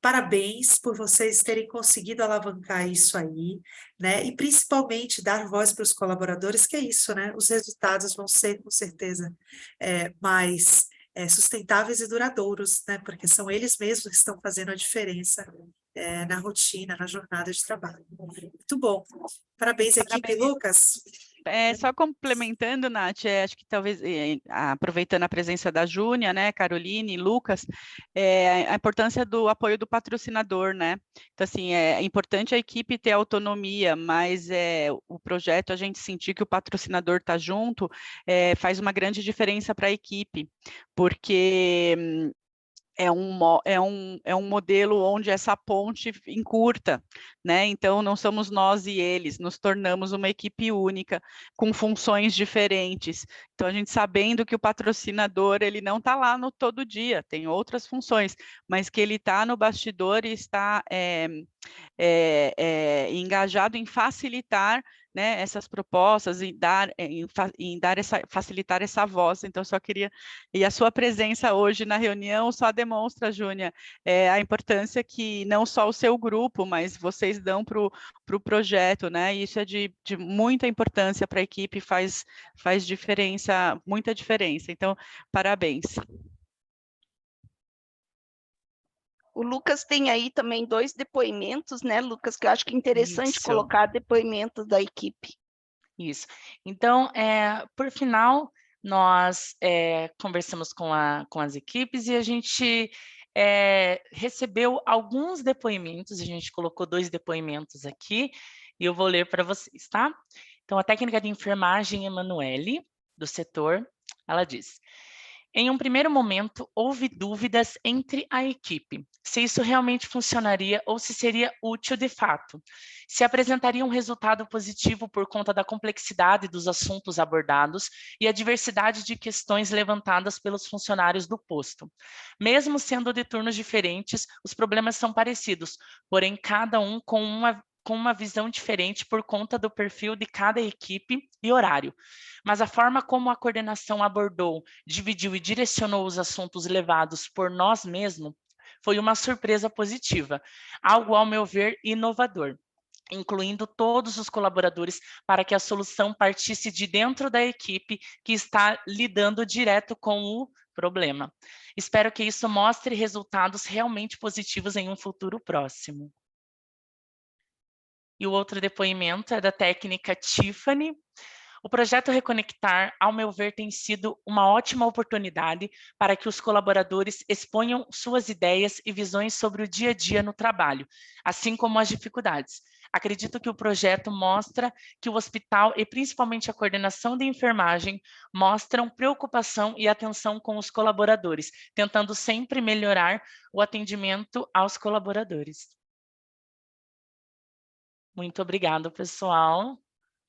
Parabéns por vocês terem conseguido alavancar isso aí, né? E principalmente dar voz para os colaboradores, que é isso, né? Os resultados vão ser, com certeza, mais sustentáveis e duradouros, né? Porque são eles mesmos que estão fazendo a diferença na rotina, na jornada de trabalho. Muito bom. Parabéns, equipe. Lucas. Só complementando, Nath, acho que talvez, aproveitando a presença da Júnia, né, Caroline, Lucas, a importância do apoio do patrocinador, né? Então, assim, é importante a equipe ter autonomia, mas o projeto, a gente sentir que o patrocinador está junto, faz uma grande diferença para a equipe, porque é um modelo onde essa ponte encurta, né? Então, não somos nós e eles, nos tornamos uma equipe única, com funções diferentes. Então, a gente sabendo que o patrocinador, ele não está lá no todo dia, tem outras funções, mas que ele está no bastidor e está engajado em facilitar, né, essas propostas, facilitar essa voz. Então, só queria... E a sua presença hoje na reunião só demonstra, Júnia, a importância que não só o seu grupo, mas vocês dão para o projeto, né? E isso é de muita importância para a equipe, faz diferença, muita diferença. Então, parabéns. O Lucas tem aí também 2 depoimentos, né, Lucas, que eu acho que é interessante Isso. colocar depoimentos da equipe. Isso. Então, por final, nós conversamos com as equipes e a gente recebeu alguns depoimentos, a gente colocou 2 depoimentos aqui, e eu vou ler para vocês, tá? Então, a técnica de enfermagem Emanuele, do setor, ela diz: em um primeiro momento, houve dúvidas entre a equipe, se isso realmente funcionaria ou se seria útil de fato, se apresentaria um resultado positivo por conta da complexidade dos assuntos abordados e a diversidade de questões levantadas pelos funcionários do posto. Mesmo sendo de turnos diferentes, os problemas são parecidos, porém cada um com uma visão diferente por conta do perfil de cada equipe e horário. Mas a forma como a coordenação abordou, dividiu e direcionou os assuntos levados por nós mesmos foi uma surpresa positiva, algo, ao meu ver, inovador, incluindo todos os colaboradores para que a solução partisse de dentro da equipe que está lidando direto com o problema. Espero que isso mostre resultados realmente positivos em um futuro próximo. E o outro depoimento é da técnica Tiffany. O projeto Reconectar, ao meu ver, tem sido uma ótima oportunidade para que os colaboradores exponham suas ideias e visões sobre o dia a dia no trabalho, assim como as dificuldades. Acredito que o projeto mostra que o hospital e principalmente a coordenação de enfermagem mostram preocupação e atenção com os colaboradores, tentando sempre melhorar o atendimento aos colaboradores. Muito obrigada, pessoal,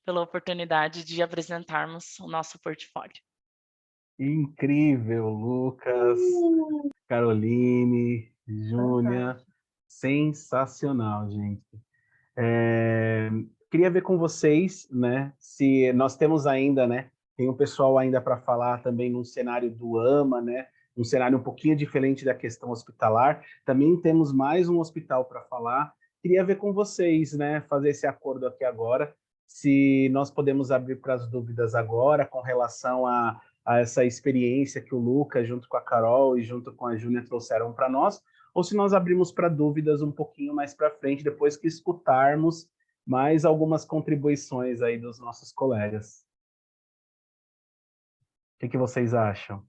pela oportunidade de apresentarmos o nosso portfólio. Incrível, Lucas, Caroline, Júnia, sensacional, gente. Queria ver com vocês, né, se nós temos ainda, né, tem um pessoal ainda para falar também num cenário do AMA, né, um cenário um pouquinho diferente da questão hospitalar. Também temos mais um hospital para falar. Queria ver com vocês, né, fazer esse acordo aqui agora, se nós podemos abrir para as dúvidas agora com relação a essa experiência que o Lucas, junto com a Carol e junto com a Júnia, trouxeram para nós, ou se nós abrimos para dúvidas um pouquinho mais para frente, depois que escutarmos mais algumas contribuições aí dos nossos colegas. O que vocês acham?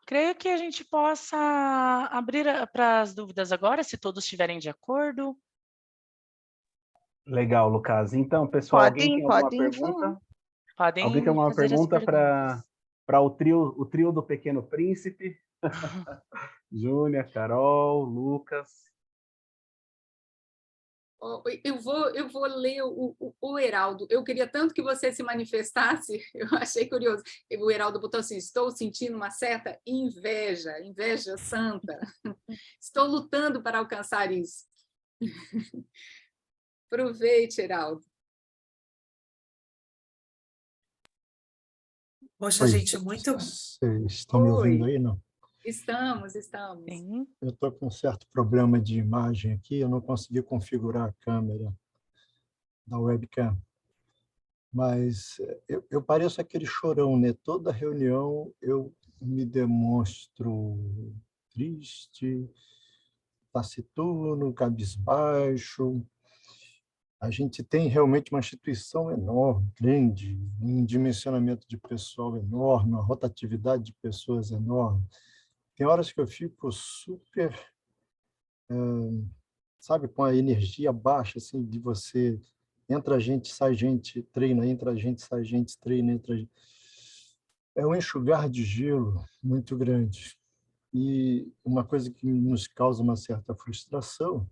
Creio que a gente possa abrir para as dúvidas agora, se todos estiverem de acordo. Legal, Lucas. Então, pessoal, alguém tem alguma Podem pergunta? falar. Podem Alguém tem alguma fazer as pergunta perguntas. para o trio do Pequeno Príncipe? Júnia, Carol, Lucas. Eu vou ler o Heraldo. Eu queria tanto que você se manifestasse, eu achei curioso. O Heraldo botou assim: estou sentindo uma certa inveja, inveja santa. Estou lutando para alcançar isso. Aproveite, Heraldo. Poxa, gente, muito... Vocês estão me ouvindo aí, não? Estamos. Sim. Eu estou com um certo problema de imagem aqui, eu não consegui configurar a câmera da webcam. Mas eu pareço aquele chorão, né? Toda reunião eu me demonstro triste, taciturno, cabisbaixo. A gente tem realmente uma instituição enorme, grande, um dimensionamento de pessoal enorme, uma rotatividade de pessoas enorme. Tem horas que eu fico super, sabe, com a energia baixa, assim, de você... Entra gente, sai gente, treina, entra gente, sai gente, treina, entra gente. É um enxugar de gelo muito grande. E uma coisa que nos causa uma certa frustração,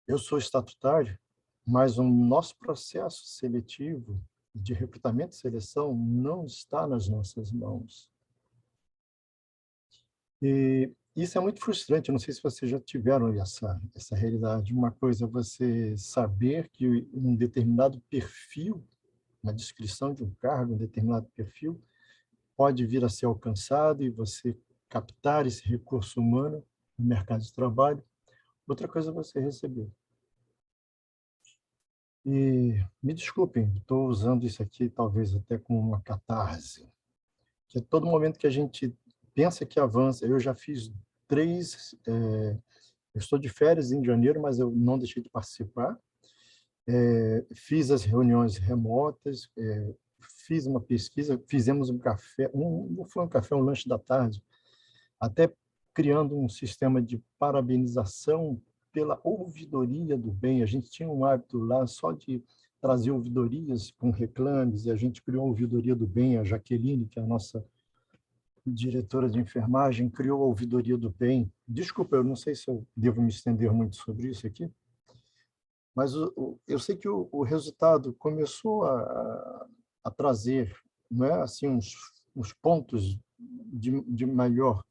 eu sou estatutário, mas o nosso processo seletivo de recrutamento e seleção não está nas nossas mãos. E isso é muito frustrante, eu não sei se vocês já tiveram essa realidade. Uma coisa é você saber que um determinado perfil, uma descrição de um cargo, um determinado perfil, pode vir a ser alcançado e você captar esse recurso humano no mercado de trabalho. Outra coisa é você receber. E me desculpem, estou usando isso aqui talvez até como uma catarse, que a todo momento que a gente pensa que avança, eu já fiz 3, eu estou de férias em janeiro, mas eu não deixei de participar, fiz as reuniões remotas, fiz uma pesquisa, fizemos um café, não foi um café, um lanche da tarde, até criando um sistema de parabenização pela ouvidoria do bem. A gente tinha um hábito lá só de trazer ouvidorias com reclames, e a gente criou a ouvidoria do bem, a Jaqueline, que é a nossa diretora de enfermagem, criou a ouvidoria do bem. Desculpa, eu não sei se eu devo me estender muito sobre isso aqui, mas eu sei que o resultado começou a trazer, não é assim, uns pontos de maior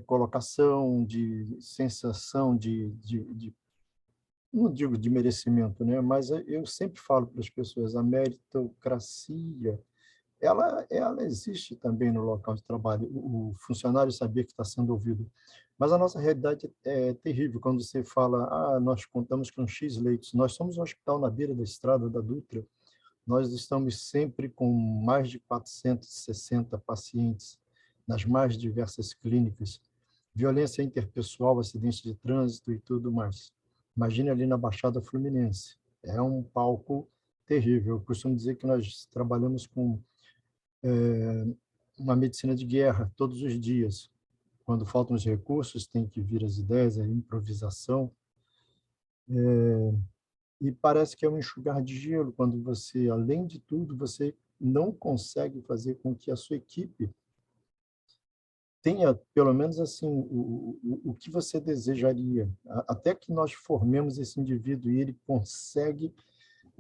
colocação, de sensação não digo de merecimento, né? Mas eu sempre falo para as pessoas, a meritocracia, ela existe também no local de trabalho, o funcionário saber que está sendo ouvido. Mas a nossa realidade é terrível quando você fala, nós contamos com X leitos, nós somos um hospital na beira da estrada da Dutra, nós estamos sempre com mais de 460 pacientes nas mais diversas clínicas, violência interpessoal, acidentes de trânsito e tudo mais. Imagine ali na Baixada Fluminense, é um palco terrível. Eu costumo dizer que nós trabalhamos com uma medicina de guerra todos os dias. Quando faltam os recursos, tem que vir as ideias, a improvisação. E parece que é um enxugar de gelo, quando você, além de tudo, você não consegue fazer com que a sua equipe tenha, pelo menos assim, o que você desejaria. Até que nós formemos esse indivíduo e ele consegue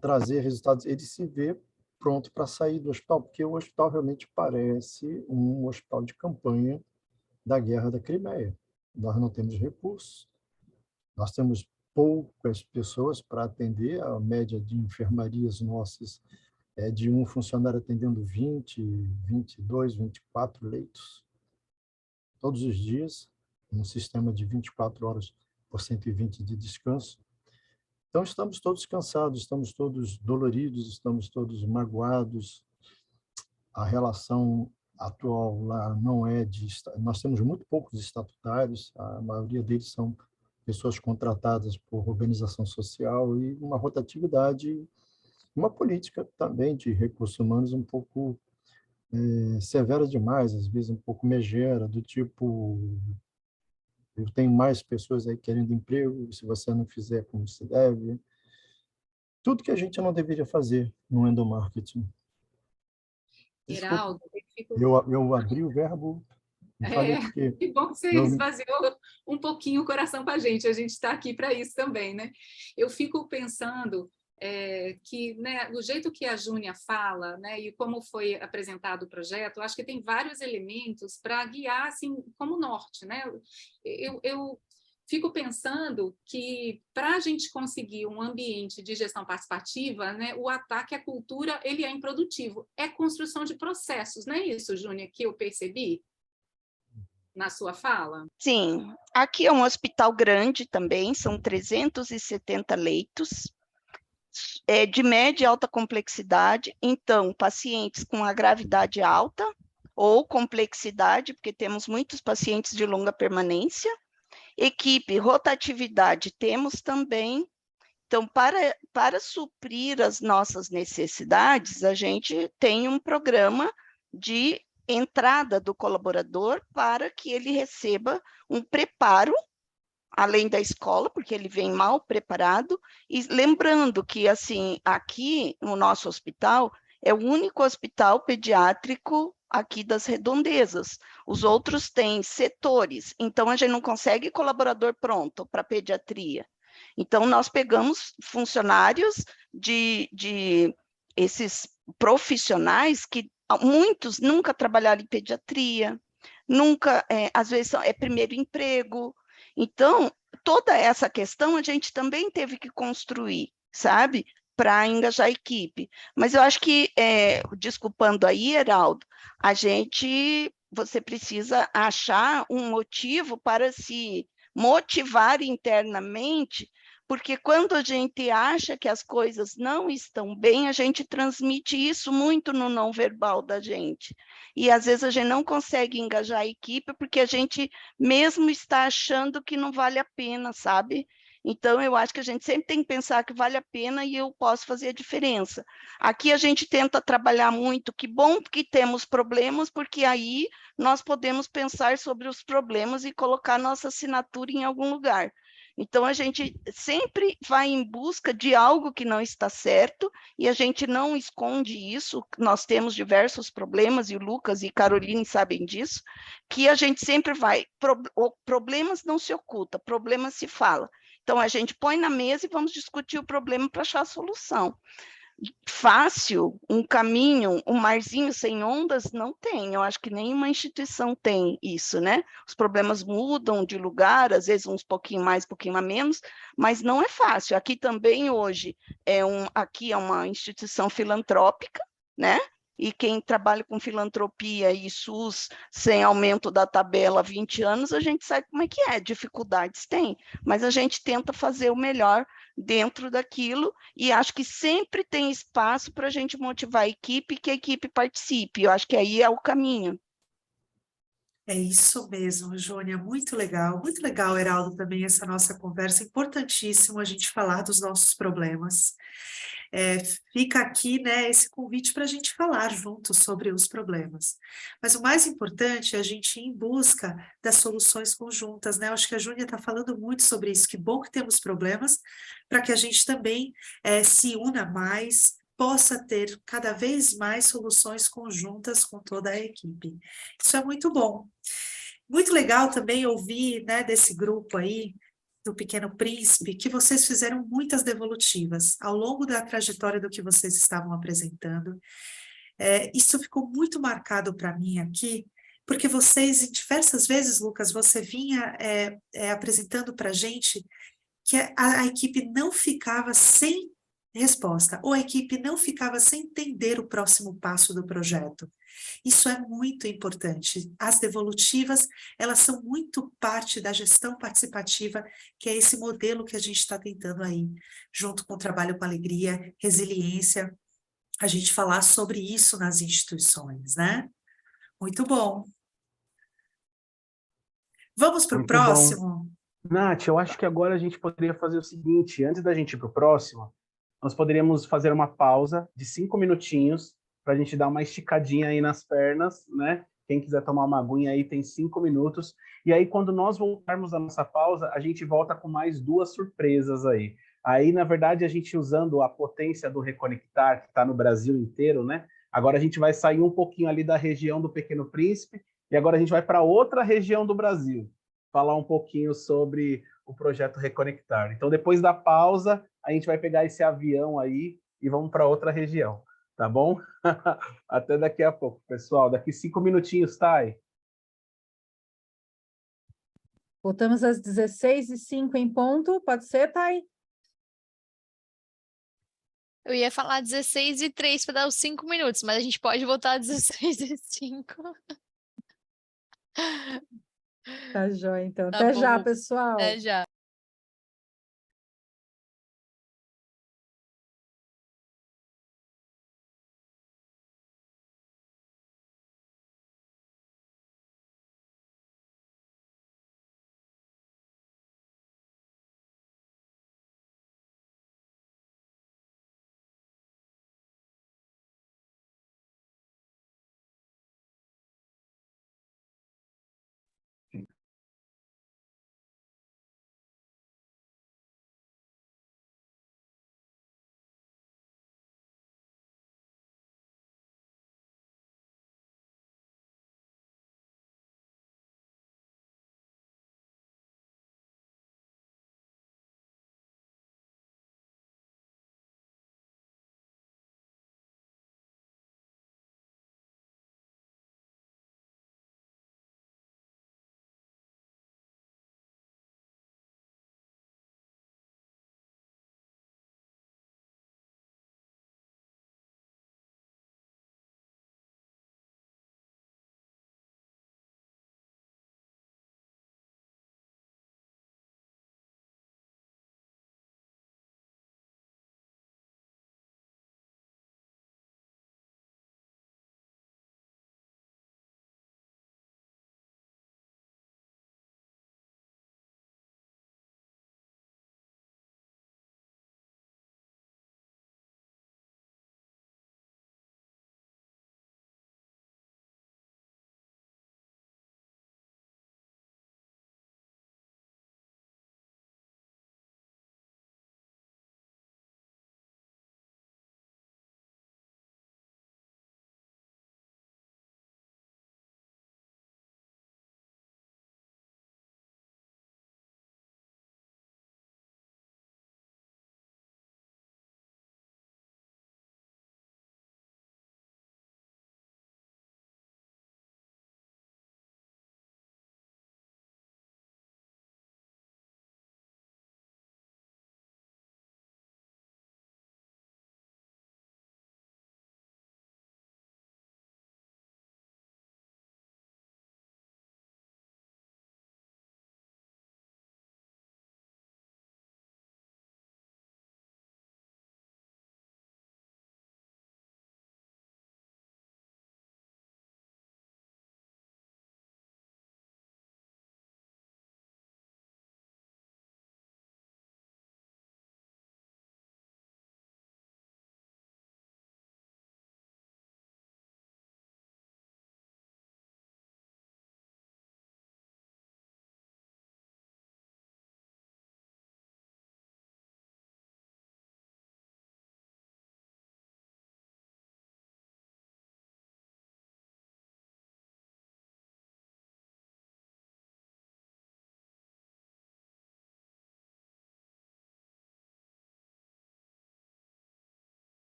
trazer resultados, ele se vê pronto para sair do hospital, porque o hospital realmente parece um hospital de campanha da Guerra da Crimeia. Nós não temos recursos, nós temos poucas pessoas para atender, a média de enfermarias nossas é de um funcionário atendendo 20, 22, 24 leitos, todos os dias, um sistema de 24 horas por 120 de descanso. Então, estamos todos cansados, estamos todos doloridos, estamos todos magoados. A relação atual lá não é de... Nós temos muito poucos estatutários, a maioria deles são pessoas contratadas por organização social e uma rotatividade, uma política também de recursos humanos um pouco severa demais, às vezes um pouco megera, do tipo... Eu tenho mais pessoas aí querendo emprego, se você não fizer como se deve. Tudo que a gente não deveria fazer no endomarketing. Heraldo, eu abri o verbo e falei porque... Que bom que você esvaziou um pouquinho o coração para a gente está aqui para isso também, né? Eu fico pensando que, né, do jeito que a Júnia fala, né, e como foi apresentado o projeto, eu acho que tem vários elementos para guiar, assim, como norte, né? Eu fico pensando que, para a gente conseguir um ambiente de gestão participativa, né, o ataque à cultura, ele é improdutivo. É construção de processos, não é isso, Júnia, que eu percebi na sua fala? Sim, aqui é um hospital grande também, são 370 leitos, de média e alta complexidade, então, pacientes com a gravidade alta ou complexidade, porque temos muitos pacientes de longa permanência, equipe, rotatividade, temos também. Então, para suprir as nossas necessidades, a gente tem um programa de entrada do colaborador para que ele receba um preparo, além da escola, porque ele vem mal preparado, e lembrando que, assim, aqui no nosso hospital, é o único hospital pediátrico aqui das redondezas. Os outros têm setores, então a gente não consegue colaborador pronto para pediatria. Então, nós pegamos funcionários de esses profissionais que muitos nunca trabalharam em pediatria, nunca, às vezes, é primeiro emprego. Então, toda essa questão a gente também teve que construir, sabe? Para engajar a equipe. Mas eu acho que, desculpando aí, Heraldo, você precisa achar um motivo para se motivar internamente porque quando a gente acha que as coisas não estão bem, a gente transmite isso muito no não verbal da gente. E às vezes a gente não consegue engajar a equipe porque a gente mesmo está achando que não vale a pena, sabe? Então, eu acho que a gente sempre tem que pensar que vale a pena e eu posso fazer a diferença. Aqui a gente tenta trabalhar muito, que bom que temos problemas, porque aí nós podemos pensar sobre os problemas e colocar nossa assinatura em algum lugar. Então, a gente sempre vai em busca de algo que não está certo e a gente não esconde isso. Nós temos diversos problemas, e o Lucas e Caroline sabem disso, que a gente sempre vai. Problemas não se oculta, problemas se fala. Então, a gente põe na mesa e vamos discutir o problema para achar a solução. Fácil, um caminho, um marzinho sem ondas, não tem. Eu acho que nenhuma instituição tem isso, né? Os problemas mudam de lugar, às vezes uns pouquinho mais, pouquinho a menos, mas não é fácil. Aqui também hoje aqui é uma instituição filantrópica, né? E quem trabalha com filantropia e SUS sem aumento da tabela há 20 anos, a gente sabe como é que é, dificuldades tem, mas a gente tenta fazer o melhor dentro daquilo e acho que sempre tem espaço para a gente motivar a equipe e que a equipe participe. Eu acho que aí é o caminho. É isso mesmo, Jônia, muito legal, Heraldo, também essa nossa conversa, importantíssimo a gente falar dos nossos problemas. Fica aqui, né, esse convite para a gente falar juntos sobre os problemas. Mas o mais importante é a gente ir em busca das soluções conjuntas, né? Eu acho que a Júnia está falando muito sobre isso. Que bom que temos problemas, para que a gente também se una mais, possa ter cada vez mais soluções conjuntas com toda a equipe. Isso é muito bom. Muito legal também ouvir, né, desse grupo aí, do Pequeno Príncipe, que vocês fizeram muitas devolutivas ao longo da trajetória do que vocês estavam apresentando. Isso ficou muito marcado para mim aqui, porque vocês, diversas vezes, Lucas, você vinha apresentando para a gente que a equipe não ficava sem resposta, ou a equipe não ficava sem entender o próximo passo do projeto. Isso é muito importante. As devolutivas, elas são muito parte da gestão participativa, que é esse modelo que a gente está tentando aí, junto com o trabalho com alegria, resiliência, a gente falar sobre isso nas instituições, né? Muito bom. Vamos para o Muito bom. próximo? Nath, eu acho que agora a gente poderia fazer o seguinte, antes da gente ir para o próximo, nós poderíamos fazer uma pausa de 5 minutinhos para a gente dar uma esticadinha aí nas pernas, né? Quem quiser tomar uma aguinha aí tem 5 minutos. E aí, quando nós voltarmos da nossa pausa, a gente volta com mais 2 surpresas aí. Aí, na verdade, a gente usando a potência do Reconectar, que está no Brasil inteiro, né? Agora a gente vai sair um pouquinho ali da região do Pequeno Príncipe e agora a gente vai para outra região do Brasil falar um pouquinho sobre o projeto Reconectar. Então, depois da pausa, a gente vai pegar esse avião aí e vamos para outra região, tá bom? Até daqui a pouco, pessoal. Daqui 5 minutinhos, Thay. Voltamos às 16h05 em ponto. Pode ser, Thay? Eu ia falar 16h03 para dar os 5 minutos, mas a gente pode voltar às 16h05. Tá joia, então. Tá Até já, bom. pessoal. Até já.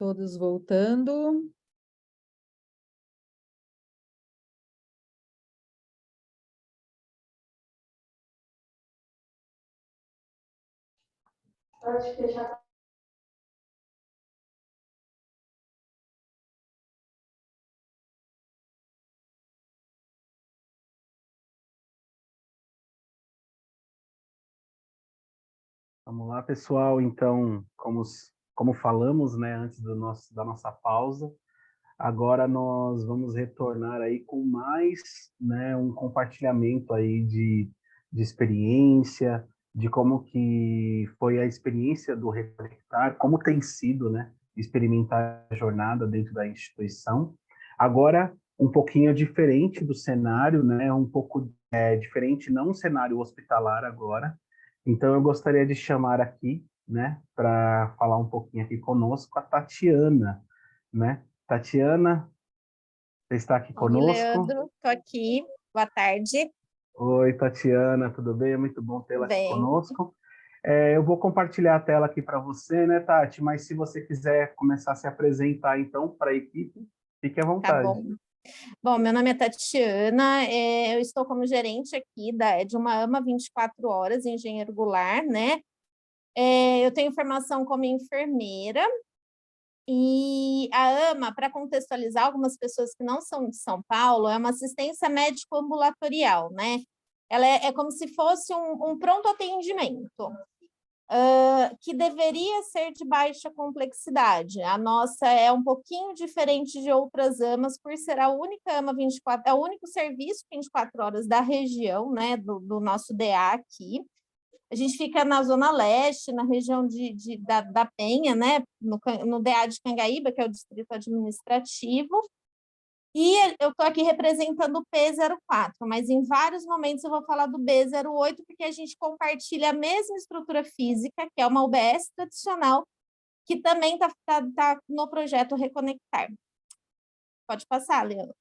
Todos voltando. Pode fechar. Vamos lá, pessoal. Então, como falamos, né, antes da nossa pausa, agora nós vamos retornar aí com mais, né, um compartilhamento aí de experiência, de como que foi a experiência do Reconectar, como tem sido, né, experimentar a jornada dentro da instituição. Agora, um pouquinho diferente do cenário, né, um pouco diferente, não um cenário hospitalar agora. Então, eu gostaria de chamar aqui, né, para falar um pouquinho aqui conosco, a Tatiana, né? Tatiana, você está aqui Oi, conosco? Leandro, estou aqui. Boa tarde. Oi, Tatiana, tudo bem? É muito bom tê-la aqui Bem, conosco. Eu vou compartilhar a tela aqui para você, né, Tati? Mas se você quiser começar a se apresentar, então, para a equipe, fique à tá vontade. bom. Bom, meu nome é Tatiana, eu estou como gerente aqui de uma AMA 24 horas, engenheiro Goulart, né? Eu tenho formação como enfermeira, e a AMA, para contextualizar algumas pessoas que não são de São Paulo, é uma assistência médico-ambulatorial, né? Ela é como se fosse um pronto atendimento, que deveria ser de baixa complexidade. A nossa é um pouquinho diferente de outras AMAs, por ser a única AMA 24, é o único serviço 24 horas da região, né, do nosso DA aqui. A gente fica na Zona Leste, na região da Penha, né, no DA de Cangaíba, que é o distrito administrativo, e eu estou aqui representando o P04, mas em vários momentos eu vou falar do B08, porque a gente compartilha a mesma estrutura física, que é uma UBS tradicional, que também tá no projeto Reconectar. Pode passar, Leandro.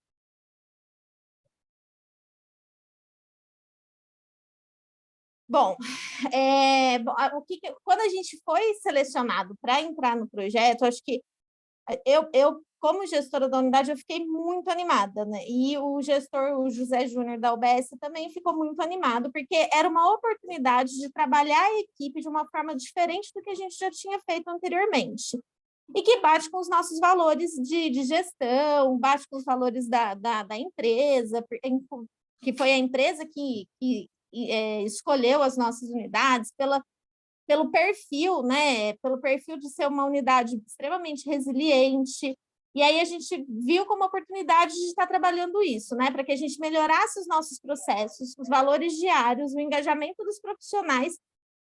Bom, quando a gente foi selecionado para entrar no projeto, acho que eu, como gestora da unidade, eu fiquei muito animada, né? E o gestor, o José Júnior da UBS, também ficou muito animado, porque era uma oportunidade de trabalhar a equipe de uma forma diferente do que a gente já tinha feito anteriormente. E que bate com os nossos valores de gestão, bate com os valores da empresa, que foi a empresa que escolheu as nossas unidades pelo perfil, né? Pelo perfil de ser uma unidade extremamente resiliente. E aí a gente viu como oportunidade de estar trabalhando isso, né? Para que a gente melhorasse os nossos processos, os valores diários, o engajamento dos profissionais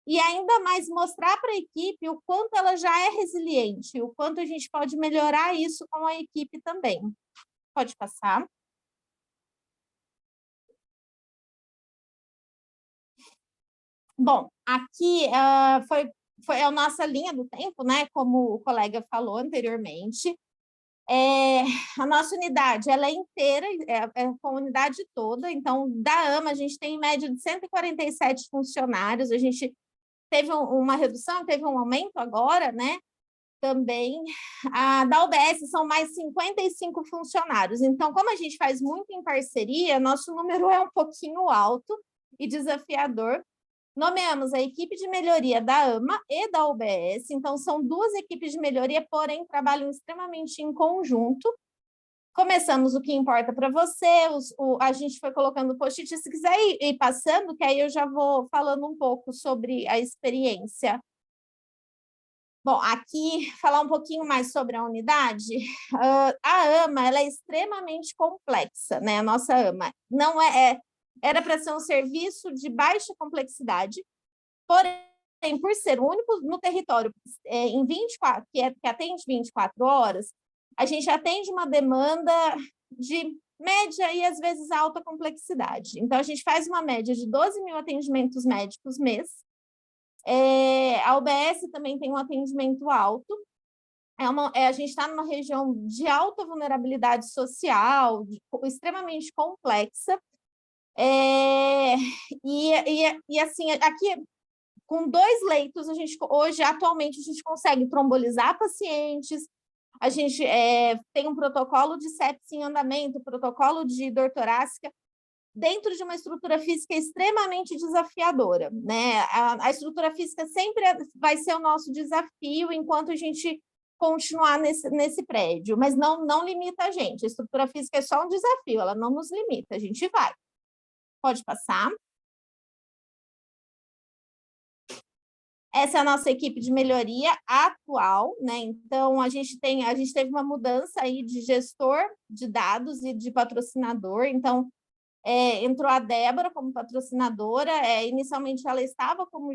e ainda mais mostrar para a equipe o quanto ela já é resiliente, o quanto a gente pode melhorar isso com a equipe também. Pode passar. Bom, aqui foi a nossa linha do tempo, né? Como o colega falou anteriormente. A nossa unidade ela é inteira, com a unidade toda. Então, da AMA, a gente tem em média de 147 funcionários. A gente teve uma redução, teve um aumento agora, né? Também. Da UBS são mais 55 funcionários. Então, como a gente faz muito em parceria, nosso número é um pouquinho alto e desafiador. Nomeamos a equipe de melhoria da AMA e da UBS, então são duas equipes de melhoria, porém trabalham extremamente em conjunto. Começamos o que importa para você, a gente foi colocando post-it, se quiser ir passando, que aí eu já vou falando um pouco sobre a experiência. Bom, aqui, falar um pouquinho mais sobre a unidade. A AMA ela é extremamente complexa, né? A nossa AMA não era para ser um serviço de baixa complexidade, porém, por ser o único no território em 24, que atende 24 horas, a gente atende uma demanda de média e, às vezes, alta complexidade. Então, a gente faz uma média de 12 mil atendimentos médicos mês. A UBS também tem um atendimento alto. A gente está numa região de alta vulnerabilidade social, extremamente complexa. Assim, aqui, com 2 leitos, atualmente, a gente consegue trombolizar pacientes, A gente tem um protocolo de sepsia em andamento, protocolo de dor torácica, dentro de uma estrutura física extremamente desafiadora, né? A estrutura física sempre vai ser o nosso desafio enquanto a gente continuar nesse prédio, mas não limita a gente. A estrutura física é só um desafio, ela não nos limita, a gente vai. Pode passar. Essa é a nossa equipe de melhoria atual, né? Então, a gente teve uma mudança aí de gestor de dados e de patrocinador. Então, entrou a Débora como patrocinadora. Inicialmente, ela estava como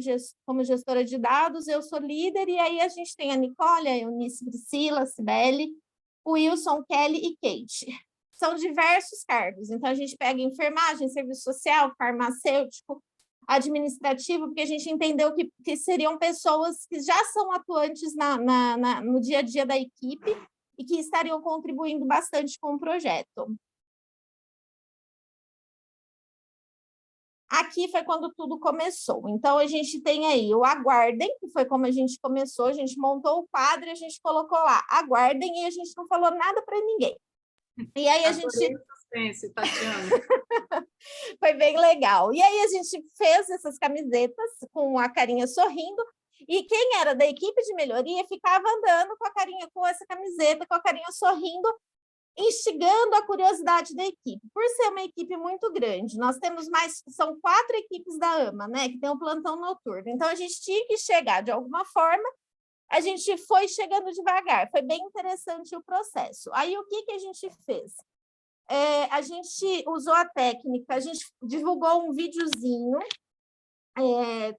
gestora de dados, eu sou líder, e aí a gente tem a Nicole, a Eunice, Priscila, a Cibele, o Wilson, Kelly e Kate. São diversos cargos. Então, a gente pega enfermagem, serviço social, farmacêutico, administrativo, porque a gente entendeu que seriam pessoas que já são atuantes no dia a dia da equipe e que estariam contribuindo bastante com o projeto. Aqui foi quando tudo começou. Então, a gente tem aí o Aguardem, que foi como a gente começou, a gente montou o quadro e a gente colocou lá, Aguardem, e a gente não falou nada para ninguém. E aí a gente... suspense, Tatiana. Foi bem legal. E aí a gente fez essas camisetas com a carinha sorrindo, e quem era da equipe de melhoria ficava andando com essa camiseta, com a carinha sorrindo, instigando a curiosidade da equipe. Por ser uma equipe muito grande, nós temos são 4 equipes da AMA, né, que tem um plantão noturno. Então, a gente tinha que chegar de alguma forma, a gente foi chegando devagar, foi bem interessante o processo. Aí, o que a gente fez? A gente usou a técnica, a gente divulgou um videozinho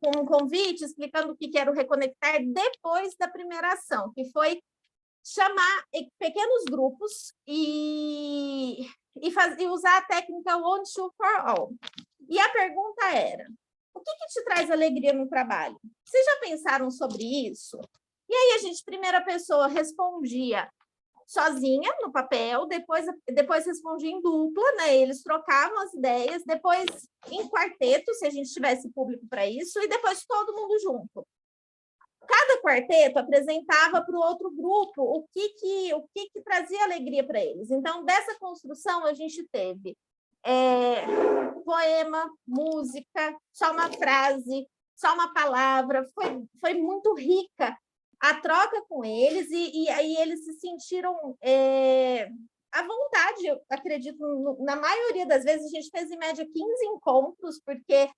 com um convite explicando o que era o Reconectar depois da primeira ação, que foi chamar pequenos grupos e usar a técnica One Shoe for All. E a pergunta era, o que te traz alegria no trabalho? Vocês já pensaram sobre isso? E aí a gente, primeira pessoa, respondia sozinha no papel, depois respondia em dupla, né? Eles trocavam as ideias, depois em quarteto, se a gente tivesse público para isso, e depois todo mundo junto. Cada quarteto apresentava para o outro grupo o que trazia alegria para eles. Então, dessa construção, a gente teve poema, música, só uma frase, só uma palavra. Foi muito rica a troca com eles, e aí eles se sentiram à vontade, eu acredito, na maioria das vezes. A gente fez, em média, 15 encontros, porque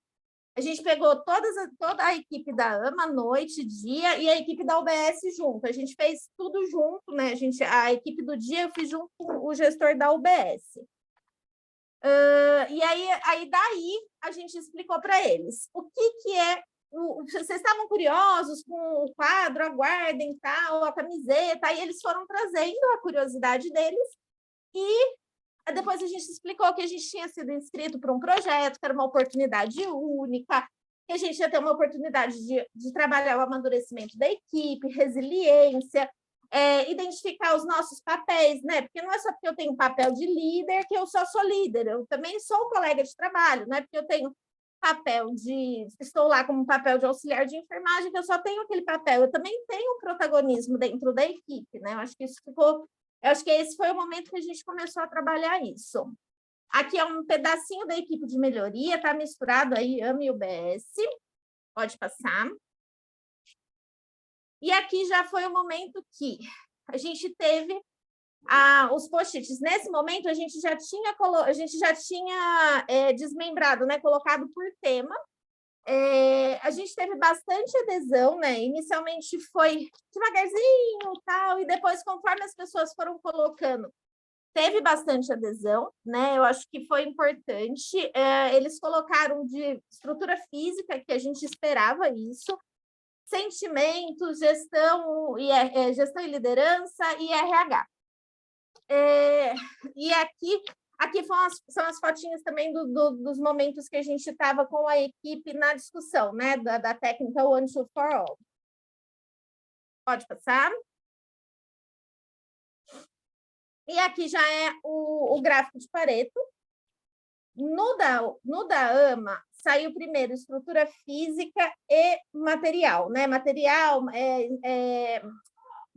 a gente pegou toda a equipe da AMA, noite, dia, e a equipe da UBS junto. A gente fez tudo junto, né? A equipe do dia eu fiz junto com o gestor da UBS. E aí daí a gente explicou para eles o que é. Vocês estavam curiosos com o quadro, aguardem, tal, a camiseta, e eles foram trazendo a curiosidade deles, e depois a gente explicou que a gente tinha sido inscrito para um projeto, que era uma oportunidade única, que a gente ia ter uma oportunidade de trabalhar o amadurecimento da equipe, resiliência, identificar os nossos papéis, né? Porque não é só porque eu tenho papel de líder que eu só sou líder, eu também sou colega de trabalho, não é porque eu tenho estou lá como papel de auxiliar de enfermagem, que eu só tenho aquele papel, eu também tenho um protagonismo dentro da equipe, né? Eu acho que esse foi o momento que a gente começou a trabalhar isso. Aqui é um pedacinho da equipe de melhoria, está misturado aí AMA e UBS, pode passar. E aqui já foi o momento que a gente teve os post-its. Nesse momento, a gente já tinha desmembrado, né, colocado por tema. A gente teve bastante adesão, né? Inicialmente foi devagarzinho, tal, e depois, conforme as pessoas foram colocando, teve bastante adesão, né? Eu acho que foi importante. Eles colocaram de estrutura física, que a gente esperava isso, sentimentos, gestão e liderança e RH. E aqui são as fotinhas também dos momentos que a gente estava com a equipe na discussão, né, da técnica One Shoe for All. Pode passar. E aqui já é o gráfico de Pareto. No da AMA, saiu primeiro estrutura física e material, né? Material,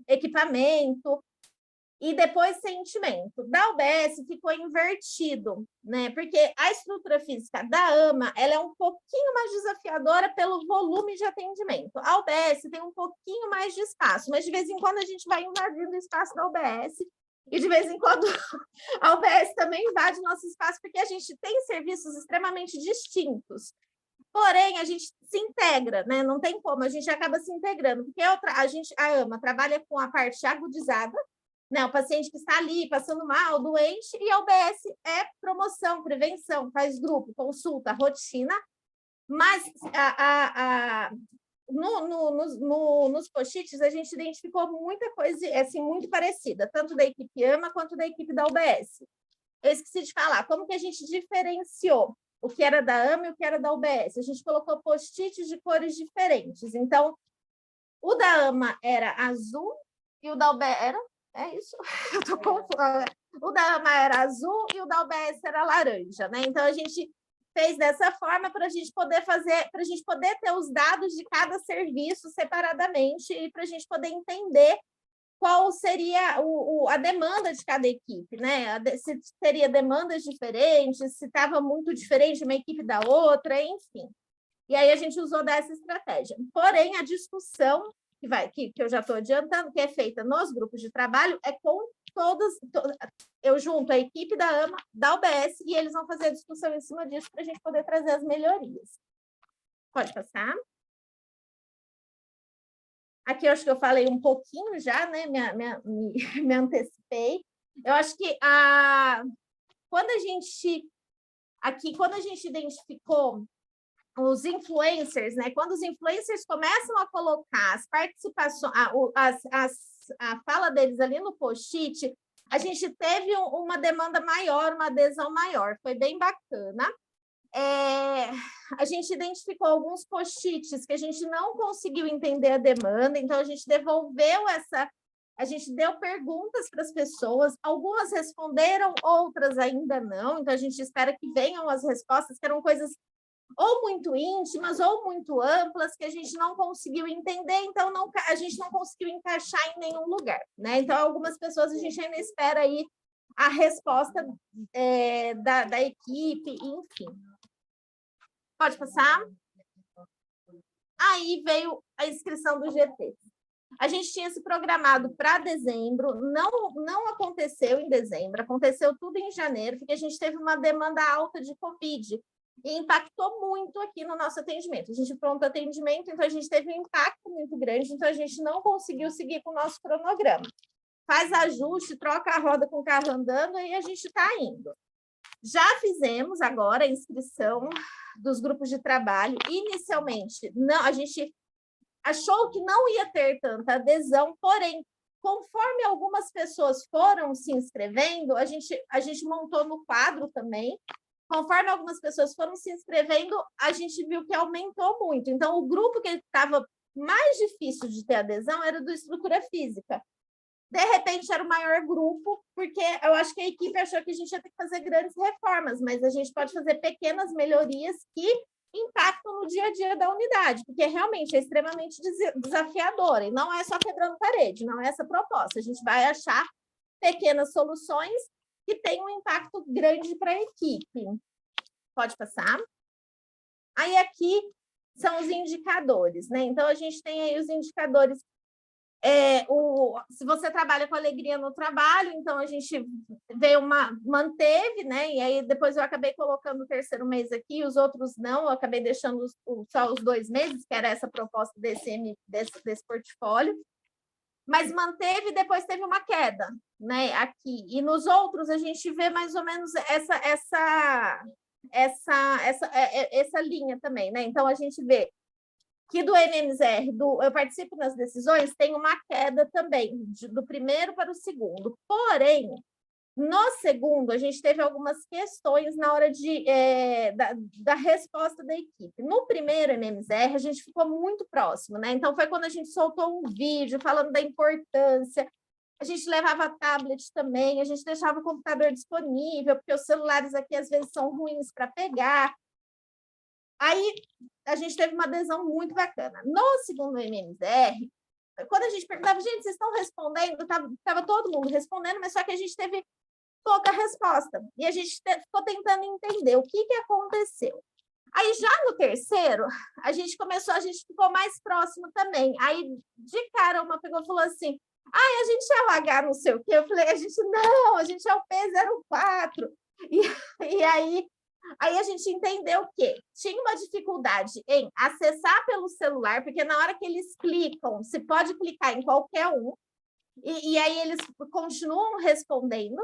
equipamento. e depois sentimento. Da UBS ficou invertido, né? Porque a estrutura física da AMA, ela é um pouquinho mais desafiadora pelo volume de atendimento. A UBS tem um pouquinho mais de espaço, mas de vez em quando a gente vai invadindo o espaço da UBS, e de vez em quando a UBS também invade nosso espaço, porque a gente tem serviços extremamente distintos. Porém, a gente se integra, né? Não tem como, a gente acaba se integrando, porque a AMA trabalha com a parte agudizada, né? O paciente que está ali passando mal, doente, e a UBS é promoção, prevenção, faz grupo, consulta, rotina, mas nos post-its a gente identificou muita coisa assim, muito parecida, tanto da equipe AMA quanto da equipe da UBS. Eu esqueci de falar, como que a gente diferenciou o que era da AMA e o que era da UBS? A gente colocou post-its de cores diferentes. Então, o da AMA era azul e o da UBS era... É isso? Eu tô confusa. O da AMA era azul e o da UBS era laranja, né? Então, a gente fez dessa forma para a gente poder fazer, para a gente poder ter os dados de cada serviço separadamente e para a gente poder entender qual seria a demanda de cada equipe, né? Se teria demandas diferentes, se estava muito diferente uma equipe da outra, enfim. E aí a gente usou dessa estratégia. Porém, a discussão que eu já estou adiantando, que é feita nos grupos de trabalho, é com eu junto a equipe da AMA, da UBS, e eles vão fazer a discussão em cima disso para a gente poder trazer as melhorias. Pode passar. Aqui eu acho que eu falei um pouquinho já, né? Me antecipei. Eu acho que quando a gente identificou os influencers, né? Quando os influencers começam a colocar as participações, a fala deles ali no post-it, a gente teve uma demanda maior, uma adesão maior. Foi bem bacana. A gente identificou alguns post-its que a gente não conseguiu entender a demanda, então a gente devolveu a gente deu perguntas para as pessoas, algumas responderam, outras ainda não, então a gente espera que venham as respostas, que eram coisas ou muito íntimas ou muito amplas, que a gente não conseguiu entender, então a gente não conseguiu encaixar em nenhum lugar, né? Então, algumas pessoas a gente ainda espera aí a resposta da equipe, enfim. Pode passar? Aí veio a inscrição do GT. A gente tinha se programado para dezembro, não aconteceu em dezembro, aconteceu tudo em janeiro, porque a gente teve uma demanda alta de Covid, e impactou muito aqui no nosso atendimento. A gente pronto atendimento, então a gente teve um impacto muito grande, então a gente não conseguiu seguir com o nosso cronograma. Faz ajuste, troca a roda com o carro andando e a gente está indo. Já fizemos agora a inscrição dos grupos de trabalho. Inicialmente, a gente achou que não ia ter tanta adesão, porém, conforme algumas pessoas foram se inscrevendo, a gente montou no quadro também. Conforme algumas pessoas foram se inscrevendo, a gente viu que aumentou muito. Então, o grupo que estava mais difícil de ter adesão era do estrutura física. De repente, era o maior grupo, porque eu acho que a equipe achou que a gente ia ter que fazer grandes reformas, mas a gente pode fazer pequenas melhorias que impactam no dia a dia da unidade, porque realmente é extremamente desafiador, e não é só quebrando parede, não é essa a proposta. A gente vai achar pequenas soluções que tem um impacto grande para a equipe. Pode passar? Aí aqui são os indicadores, né? Então, a gente tem aí os indicadores. Se você trabalha com alegria no trabalho, então a gente manteve, né? E aí depois eu acabei colocando o terceiro mês aqui, os outros não, eu acabei deixando só os 2 meses, que era essa proposta desse portfólio. Mas manteve e depois teve uma queda, né, aqui. E nos outros a gente vê mais ou menos essa linha também, né? Então a gente vê que do MMZR, eu participo nas decisões, tem uma queda também, do primeiro para o segundo. Porém, no segundo, a gente teve algumas questões na hora da resposta da equipe. No primeiro MMZR, a gente ficou muito próximo, né? Então, foi quando a gente soltou um vídeo falando da importância. A gente levava tablet também, a gente deixava o computador disponível, porque os celulares aqui, às vezes, são ruins para pegar. Aí, a gente teve uma adesão muito bacana. No segundo MMZR, quando a gente perguntava, gente, vocês estão respondendo? Tava todo mundo respondendo, mas só que a gente teve pouca resposta. E a gente ficou tentando entender o que aconteceu. Aí, já no terceiro, a gente ficou mais próximo também. Aí, de cara, uma pegou e falou assim, a gente é o H não sei o quê. Eu falei, a gente é o P04. E aí a gente entendeu que tinha uma dificuldade em acessar pelo celular, porque na hora que eles clicam, se pode clicar em qualquer um, e aí eles continuam respondendo.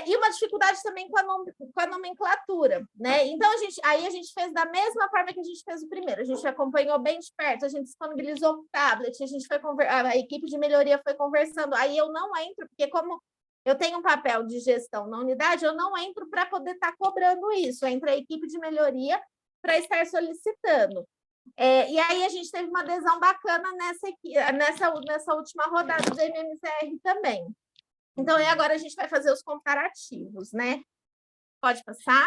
E uma dificuldade também com a nomenclatura, né? Então, a gente fez da mesma forma que a gente fez o primeiro. A gente acompanhou bem de perto, a gente disponibilizou o tablet, a equipe de melhoria foi conversando. Aí eu não entro, porque como eu tenho um papel de gestão na unidade, eu não entro para poder estar cobrando isso. Entra a equipe de melhoria para estar solicitando. E aí a gente teve uma adesão bacana nessa última rodada do MMZR também. Então, agora a gente vai fazer os comparativos, né? Pode passar?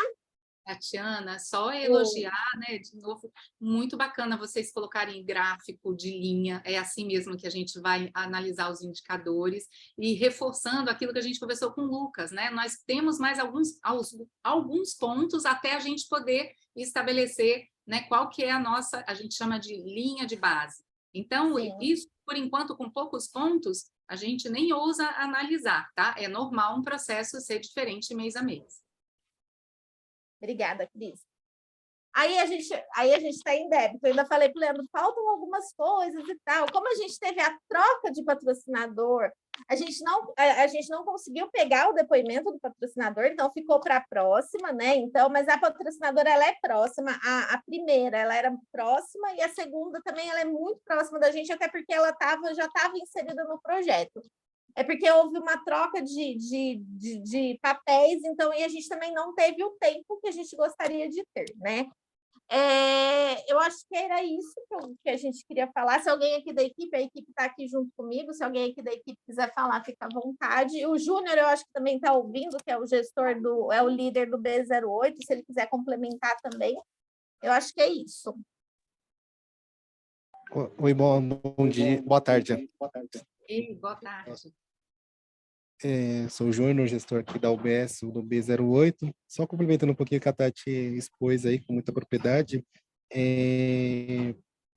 Tatiana, só elogiar, né? De novo, muito bacana vocês colocarem gráfico de linha, é assim mesmo que a gente vai analisar os indicadores e reforçando aquilo que a gente conversou com o Lucas, né? Nós temos mais alguns pontos até a gente poder estabelecer, né, qual que é a gente chama de linha de base. Então, isso, por enquanto, com poucos pontos, a gente nem ousa analisar, tá? É normal um processo ser diferente mês a mês. Obrigada, Cris. Aí a gente está em débito. Eu ainda falei para o Leandro, faltam algumas coisas e tal. Como a gente teve a troca de patrocinador, a gente não conseguiu pegar o depoimento do patrocinador, então ficou para a próxima, né? Então, mas a patrocinadora ela é próxima. A primeira ela era próxima e a segunda também ela é muito próxima da gente, até porque ela já estava inserida no projeto. É porque houve uma troca de papéis, então, e a gente também não teve o tempo que a gente gostaria de ter, né? Eu acho que era isso que a gente queria falar. Se alguém aqui da equipe, a equipe está aqui junto comigo, se alguém aqui da equipe quiser falar, fica à vontade. O Júnior, eu acho que também está ouvindo, que é o gestor é o líder do B08, se ele quiser complementar também. Eu acho que é isso. Oi, bom dia, boa tarde. Ei, boa tarde. Sou o Júnior, gestor aqui da UBS, do B08. Só complementando um pouquinho o que a Tati expôs aí com muita propriedade,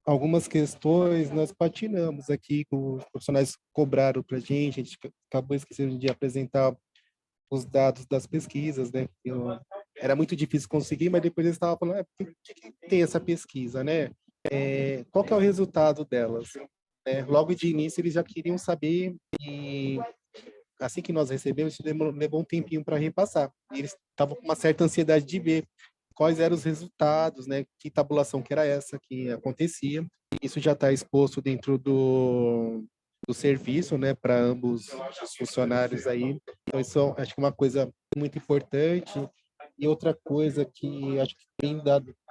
algumas questões nós patinamos aqui, os profissionais cobraram para a gente acabou esquecendo de apresentar os dados das pesquisas, né? Era muito difícil conseguir, mas depois eles estavam falando, por que tem essa pesquisa, né? Qual que é o resultado delas? Logo de início eles já queriam saber e assim que nós recebemos, isso levou um tempinho para repassar. E eles estavam com uma certa ansiedade de ver quais eram os resultados, né? Que tabulação que era essa que acontecia. Isso já está exposto dentro do serviço, né? Para ambos os funcionários aí. Então, isso acho que é uma coisa muito importante. E outra coisa que acho que vem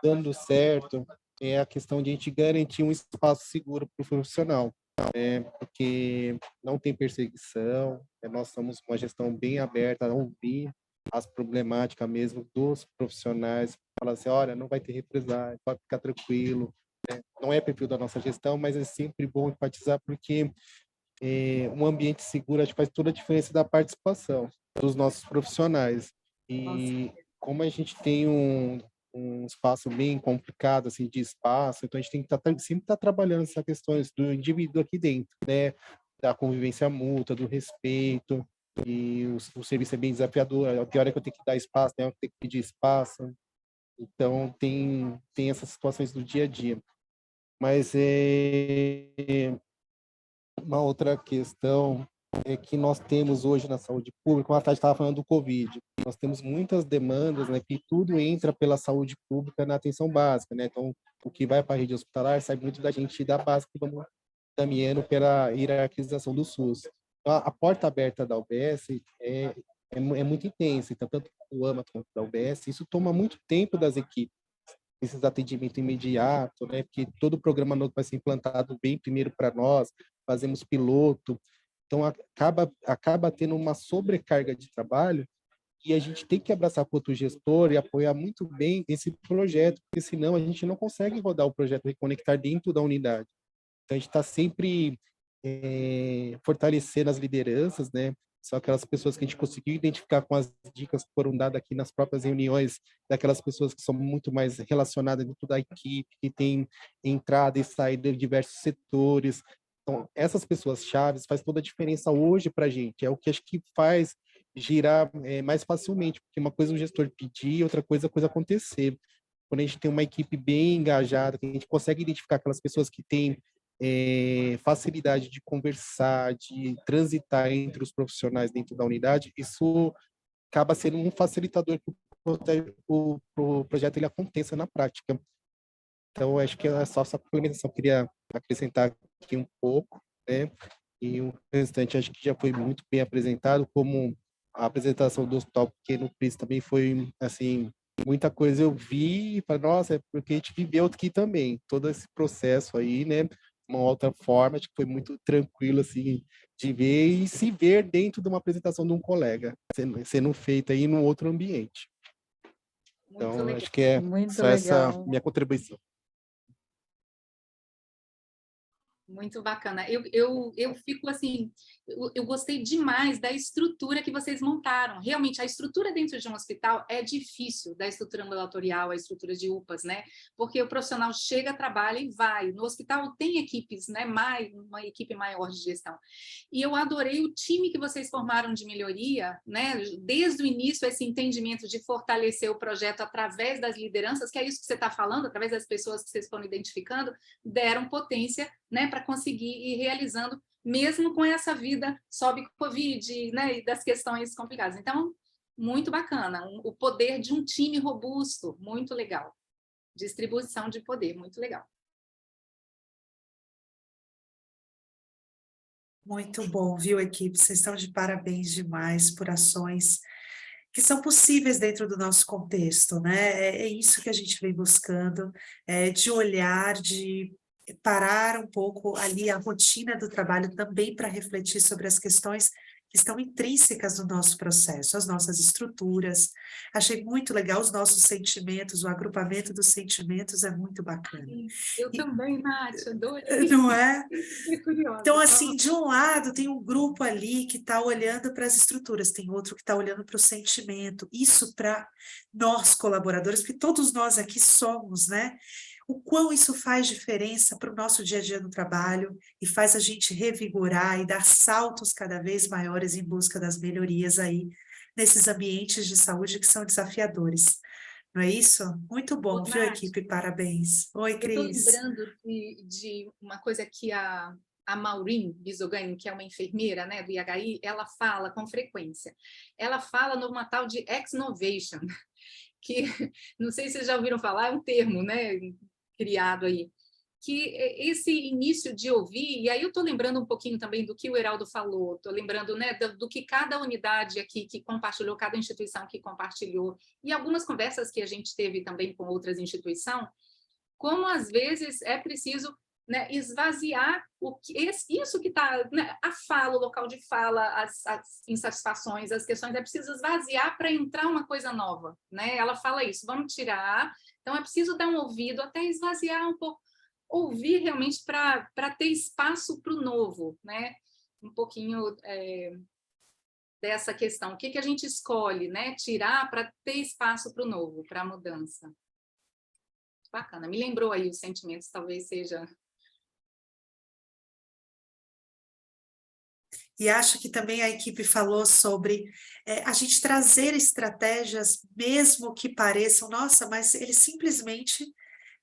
dando certo é a questão de a gente garantir um espaço seguro para o profissional. Porque não tem perseguição, nós somos uma gestão bem aberta a ouvir as problemáticas mesmo dos profissionais, falar assim, olha, não vai ter represália, pode ficar tranquilo, não é perfil da nossa gestão, mas é sempre bom enfatizar porque um ambiente seguro acho que faz toda a diferença da participação dos nossos profissionais. E como a gente tem um espaço bem complicado, assim, de espaço, então a gente tem que sempre estar trabalhando essas questões do indivíduo aqui dentro, né, da convivência mútua, do respeito, e o serviço é bem desafiador, tem hora que eu tenho que dar espaço, tem hora que eu tenho que pedir espaço, então tem essas situações do dia a dia. Mas uma outra questão que nós temos hoje na saúde pública, como a Tati estava falando do Covid, nós temos muitas demandas, né, que tudo entra pela saúde pública na atenção básica, né, então o que vai para a rede hospitalar sai muito da gente da básica e vamos caminhando pela hierarquização do SUS. Então, a porta aberta da UBS é muito intensa, então tanto o AMA quanto da UBS, isso toma muito tempo das equipes, esses atendimentos imediato, né, porque todo o programa novo vai ser implantado bem primeiro para nós, fazemos piloto, então acaba tendo uma sobrecarga de trabalho e a gente tem que abraçar com outro gestor e apoiar muito bem esse projeto, porque senão a gente não consegue rodar o projeto Reconectar dentro da unidade. Então a gente está sempre fortalecer nas lideranças, né? São aquelas pessoas que a gente conseguiu identificar com as dicas que foram dadas aqui nas próprias reuniões, daquelas pessoas que são muito mais relacionadas dentro da equipe, que tem entrada e saída de diversos setores. Então, essas pessoas chaves faz toda a diferença hoje para a gente. É o que acho que faz girar mais facilmente, porque uma coisa é o gestor pedir, outra coisa é a coisa acontecer. Quando a gente tem uma equipe bem engajada, que a gente consegue identificar aquelas pessoas que têm facilidade de conversar, de transitar entre os profissionais dentro da unidade, isso acaba sendo um facilitador que o projeto ele aconteça na prática. Então, acho que é só essa complementação. Eu queria acrescentar aqui um pouco, né? E o restante acho que já foi muito bem apresentado, como a apresentação do Hospital Pequeno Príncipe também foi, assim, muita coisa eu vi e falei, nossa, é porque a gente viveu aqui também, todo esse processo aí, né? Uma outra forma, acho que foi muito tranquilo, assim, de ver e se ver dentro de uma apresentação de um colega, sendo feita aí num outro ambiente. Então, acho que é só essa minha contribuição. Muito bacana. Eu fico assim, eu gostei demais da estrutura que vocês montaram. Realmente, a estrutura dentro de um hospital é difícil, da estrutura ambulatorial, a estrutura de UPAs, né? Porque o profissional chega, trabalha e vai. No hospital tem equipes, né? Uma equipe maior de gestão. E eu adorei o time que vocês formaram de melhoria, né? Desde o início, esse entendimento de fortalecer o projeto através das lideranças, que é isso que você está falando, através das pessoas que vocês foram identificando, deram potência, né, para conseguir ir realizando, mesmo com essa vida sob Covid, né, e das questões complicadas. Então, muito bacana, o poder de um time robusto, muito legal. Distribuição de poder, muito legal. Muito bom, viu, equipe? Vocês estão de parabéns demais por ações que são possíveis dentro do nosso contexto, né? É isso que a gente vem buscando, de olhar, de parar um pouco ali a rotina do trabalho também para refletir sobre as questões que estão intrínsecas no nosso processo, as nossas estruturas. Achei muito legal os nossos sentimentos, o agrupamento dos sentimentos é muito bacana. Eu também, Nath, adorei. Não é? Curiosa. Então, assim, de um lado tem um grupo ali que está olhando para as estruturas, tem outro que está olhando para o sentimento. Isso para nós, colaboradores, porque todos nós aqui somos, né? O quão isso faz diferença para o nosso dia a dia no trabalho e faz a gente revigorar e dar saltos cada vez maiores em busca das melhorias aí nesses ambientes de saúde que são desafiadores. Não é isso? Muito bom, viu, equipe? Parabéns. Oi, Cris. Eu estou lembrando de uma coisa que a Maureen Bisogani, que é uma enfermeira, né, do IHI, ela fala com frequência. Ela fala numa tal de ex-novation, que não sei se vocês já ouviram falar, é um termo, né, criado aí, que esse início de ouvir, e aí eu estou lembrando um pouquinho também do que o Heraldo falou, estou lembrando, né, do que cada unidade aqui que compartilhou, cada instituição que compartilhou, e algumas conversas que a gente teve também com outras instituições, como às vezes é preciso, né, esvaziar isso que está, né, a fala, o local de fala, as insatisfações, as questões, é preciso esvaziar para entrar uma coisa nova, né? Ela fala isso, vamos tirar, então é preciso dar um ouvido até esvaziar um pouco, ouvir realmente para ter espaço para o novo, né? Um pouquinho dessa questão, o que a gente escolhe, né? Tirar para ter espaço para o novo, para a mudança. Bacana, me lembrou aí os sentimentos, talvez seja... E acho que também a equipe falou sobre a gente trazer estratégias, mesmo que pareçam, nossa, mas eles simplesmente,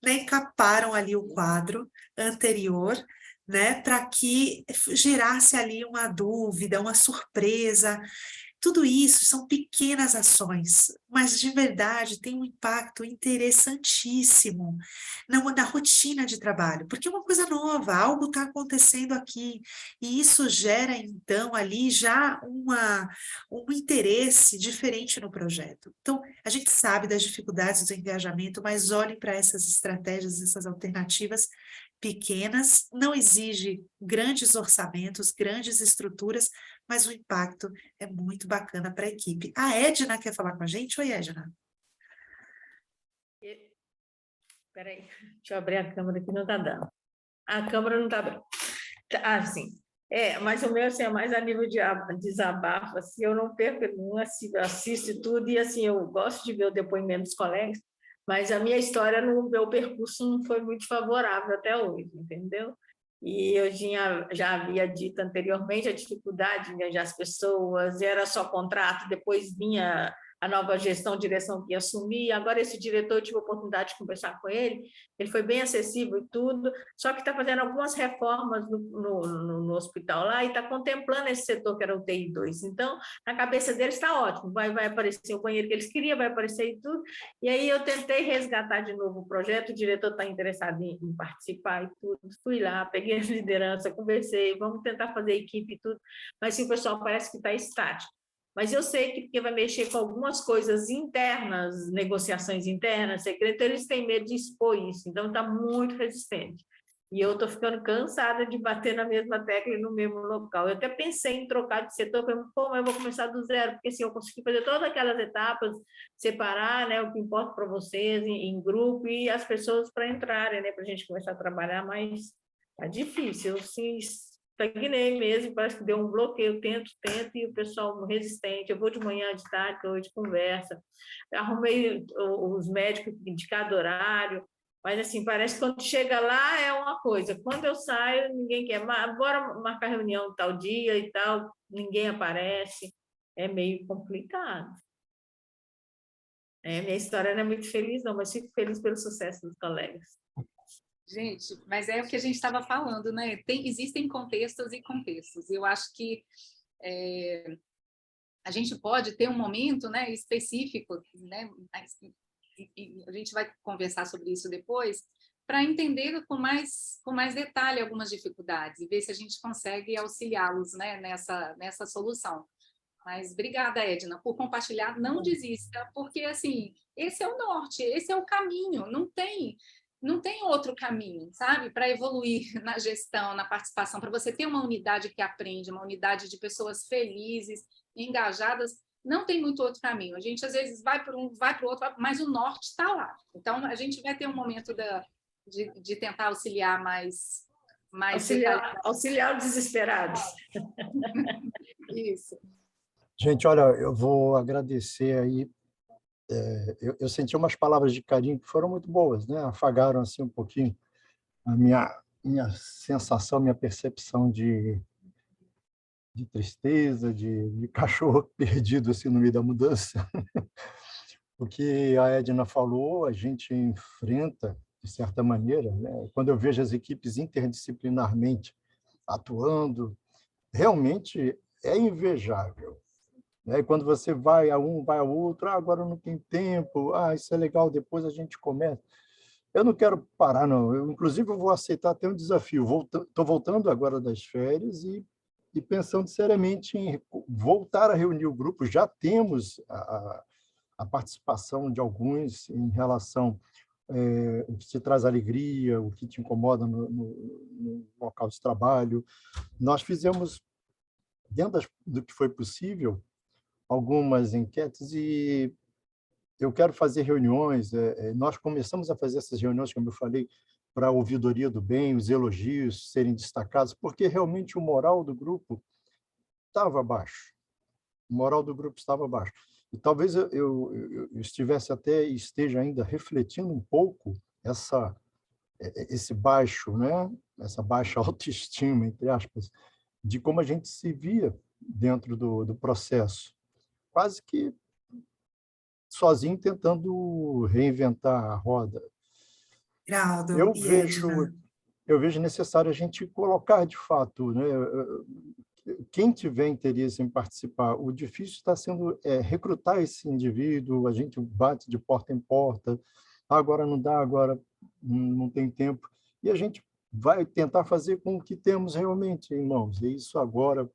né, encaparam ali o quadro anterior, né, para que gerasse ali uma dúvida, uma surpresa. Tudo isso são pequenas ações, mas de verdade tem um impacto interessantíssimo na rotina de trabalho, porque é uma coisa nova, algo está acontecendo aqui, e isso gera, então, ali já um interesse diferente no projeto. Então, a gente sabe das dificuldades do engajamento, mas olhem para essas estratégias, essas alternativas pequenas, não exige grandes orçamentos, grandes estruturas, mas o impacto é muito bacana para a equipe. A Edna quer falar com a gente? Oi, Edna. Espera aí, deixa eu abrir a câmera que não está dando. A câmera não está abrindo. Ah, sim. Mas o meu assim, é mais a nível de desabafo, assim, eu não perco, não assisto tudo, e assim, eu gosto de ver o depoimento dos colegas, mas a minha história, no meu percurso, não foi muito favorável até hoje, entendeu? E eu já havia dito anteriormente a dificuldade de engajar as pessoas, era só contrato, depois vinha a nova gestão, direção que ia assumir. Agora, esse diretor, eu tive a oportunidade de conversar com ele foi bem acessível e tudo, só que está fazendo algumas reformas no hospital lá e está contemplando esse setor que era o TI 2. Então, na cabeça deles está ótimo, vai aparecer o banheiro que eles queriam, vai aparecer e tudo. E aí eu tentei resgatar de novo o projeto, o diretor está interessado em participar e tudo. Fui lá, peguei a liderança, conversei, vamos tentar fazer equipe e tudo, mas sim, o pessoal parece que está estático. Mas eu sei que porque vai mexer com algumas coisas internas, negociações internas, secreto, eles têm medo de expor isso, então está muito resistente. E eu estou ficando cansada de bater na mesma tecla e no mesmo local. Eu até pensei em trocar de setor, mas eu vou começar do zero, porque assim, eu consegui fazer todas aquelas etapas, separar, né, o que importa para vocês em grupo e as pessoas para entrarem, né, para a gente começar a trabalhar, mas é difícil, eu estagnei mesmo, parece que deu um bloqueio, tento, e o pessoal resistente, eu vou de manhã, de tarde, hoje conversa, arrumei os médicos indicado horário, mas assim, parece que quando chega lá é uma coisa, quando eu saio, ninguém quer, bora marcar reunião tal dia e tal, ninguém aparece, é meio complicado. Minha história não é muito feliz, não, mas fico feliz pelo sucesso dos colegas. Gente, mas é o que a gente estava falando, né? Existem contextos e contextos. Eu acho que a gente pode ter um momento, né, específico, né? E a gente vai conversar sobre isso depois, para entender com mais detalhe algumas dificuldades e ver se a gente consegue auxiliá-los, né, nessa solução. Mas obrigada, Edna, por compartilhar. Não desista, porque assim, esse é o norte, esse é o caminho. Não tem outro caminho, sabe? Para evoluir na gestão, na participação, para você ter uma unidade que aprende, uma unidade de pessoas felizes, engajadas, não tem muito outro caminho. A gente, às vezes, vai para um, vai para o outro, mas o norte está lá. Então, a gente vai ter um momento de tentar auxiliar mais auxiliar os desesperados. Isso. Gente, olha, eu vou agradecer aí. Eu senti umas palavras de carinho que foram muito boas, né? Afagaram assim um pouquinho a minha sensação, minha percepção de tristeza, de cachorro perdido assim no meio da mudança. O que a Edna falou, a gente enfrenta de certa maneira, né? Quando eu vejo as equipes interdisciplinarmente atuando, realmente é invejável. E quando você vai a um, vai ao outro, agora não tem tempo, isso é legal, depois a gente começa. Eu não quero parar, não. Inclusive, eu vou aceitar até um desafio. Estou voltando agora das férias e pensando seriamente em voltar a reunir o grupo. Já temos a participação de alguns em relação o que te traz alegria, o que te incomoda no local de trabalho. Nós fizemos, dentro do que foi possível, algumas enquetes e eu quero fazer reuniões. Nós começamos a fazer essas reuniões, como eu falei, para a ouvidoria do bem, os elogios serem destacados, porque realmente o moral do grupo estava baixo. O moral do grupo estava baixo. E talvez eu esteja ainda refletindo um pouco esse baixo, né? Essa baixa autoestima, entre aspas, de como a gente se via dentro do processo. Quase que sozinho tentando reinventar a roda. Eu vejo necessário a gente colocar de fato, né? Quem tiver interesse em participar, o difícil está sendo recrutar esse indivíduo. A gente bate de porta em porta, agora não dá, agora não tem tempo, e a gente vai tentar fazer com o que temos realmente em mãos. E isso agora,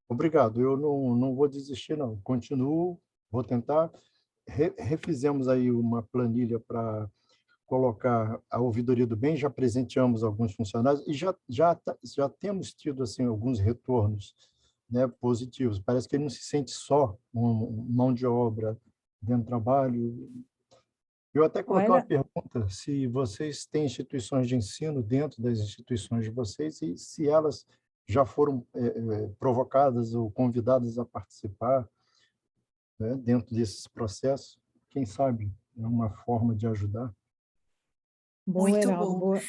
obrigado, eu não vou desistir, não, continuo, vou tentar. Refizemos aí uma planilha para colocar a ouvidoria do bem, já presenteamos alguns funcionários e já temos tido assim alguns retornos, né, positivos. Parece que ele não se sente só uma mão de obra dentro do trabalho. Eu até coloquei uma pergunta se vocês têm instituições de ensino dentro das instituições de vocês e se elas já foram provocadas ou convidadas a participar, né, dentro desses processos. Quem sabe é uma forma de ajudar. Boa, Muito Heraldo, bom. boa.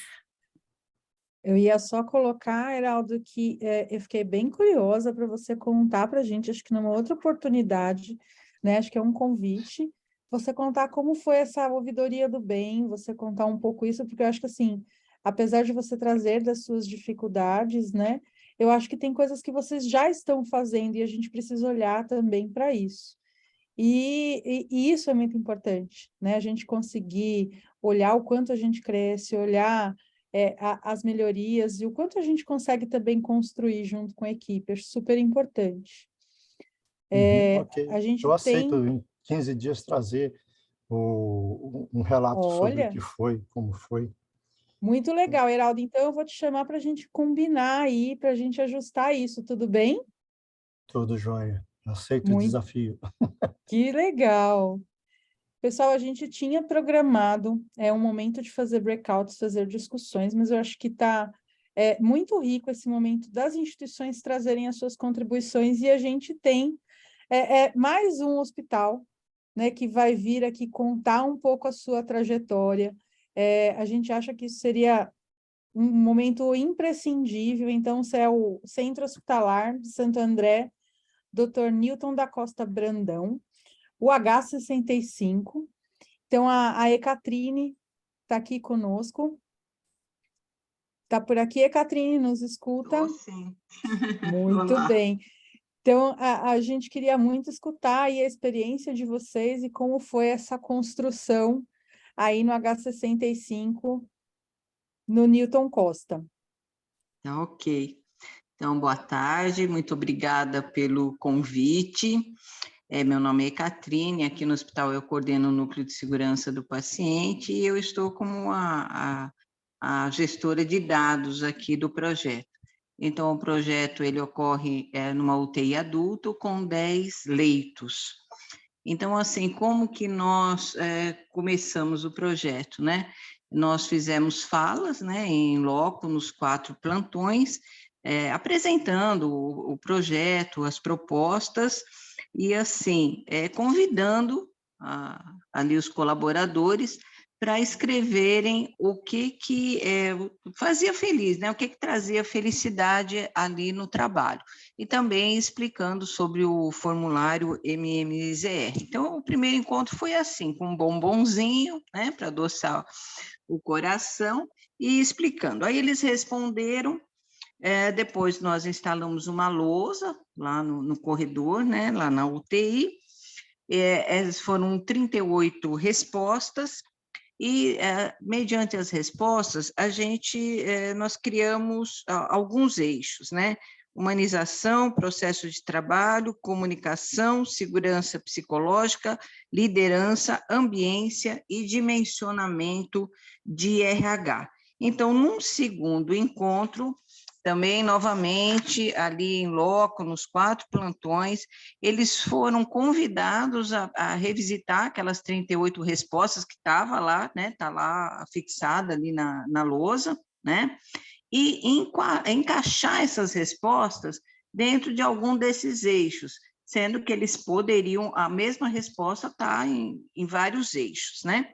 Eu ia só colocar, Heraldo, que eu fiquei bem curiosa para você contar para a gente, acho que numa outra oportunidade, né? Acho que é um convite, você contar como foi essa ouvidoria do bem, você contar um pouco isso, porque eu acho que, assim, apesar de você trazer das suas dificuldades, né? Eu acho que tem coisas que vocês já estão fazendo e a gente precisa olhar também para isso. E isso é muito importante, né? A gente conseguir olhar o quanto a gente cresce, olhar as melhorias e o quanto a gente consegue também construir junto com a equipe, acho super importante. Ok. A gente Eu aceito tem... em 15 dias trazer um relato sobre o Olha, que foi, como foi. muito legal, Heraldo. Então, eu vou te chamar para a gente combinar aí, para a gente ajustar isso, tudo bem? Tudo jóia. Aceito o Muito, desafio. que legal. Pessoal, a gente tinha programado um momento de fazer breakouts, fazer discussões, mas eu acho que está muito rico esse momento das instituições trazerem as suas contribuições e a gente tem mais um hospital, né, que vai vir aqui contar um pouco a sua trajetória. A gente acha que isso seria um momento imprescindível, então, se é o Centro Hospitalar de Santo André, Dr. Newton da Costa Brandão, o H65. Então, a Ecatrine está aqui conosco. Está por aqui, Ecatrine, nos escuta? Sim. Muito Olá. bem. Então, a gente queria muito escutar aí a experiência de vocês e como foi essa construção aí no H65, no Newton Costa. Tá, ok. Então, boa tarde, muito obrigada pelo convite. Meu nome é Ecatrine, aqui no hospital eu coordeno o núcleo de segurança do paciente e eu estou como a gestora de dados aqui do projeto. Então, o projeto ele ocorre numa UTI adulto com 10 leitos. Então, assim, como que nós começamos o projeto, né? Nós fizemos falas, né, em loco, nos 4 plantões, apresentando o projeto, as propostas, e assim, convidando ali os colaboradores para escreverem o que fazia feliz, né? O que trazia felicidade ali no trabalho. E também explicando sobre o formulário MMZR. Então, o primeiro encontro foi assim, com um bombonzinho, né, para adoçar o coração, e explicando. Aí eles responderam, depois nós instalamos uma lousa lá no corredor, né, lá na UTI, foram 38 respostas, e, mediante as respostas, nós criamos alguns eixos, né? Humanização, processo de trabalho, comunicação, segurança psicológica, liderança, ambiência e dimensionamento de RH. Então, num segundo encontro, também, novamente, ali em loco, nos 4 plantões, eles foram convidados a revisitar aquelas 38 respostas que estava lá, né? Está lá fixada ali na lousa, né? E encaixar essas respostas dentro de algum desses eixos, sendo que eles poderiam, a mesma resposta está em vários eixos, né?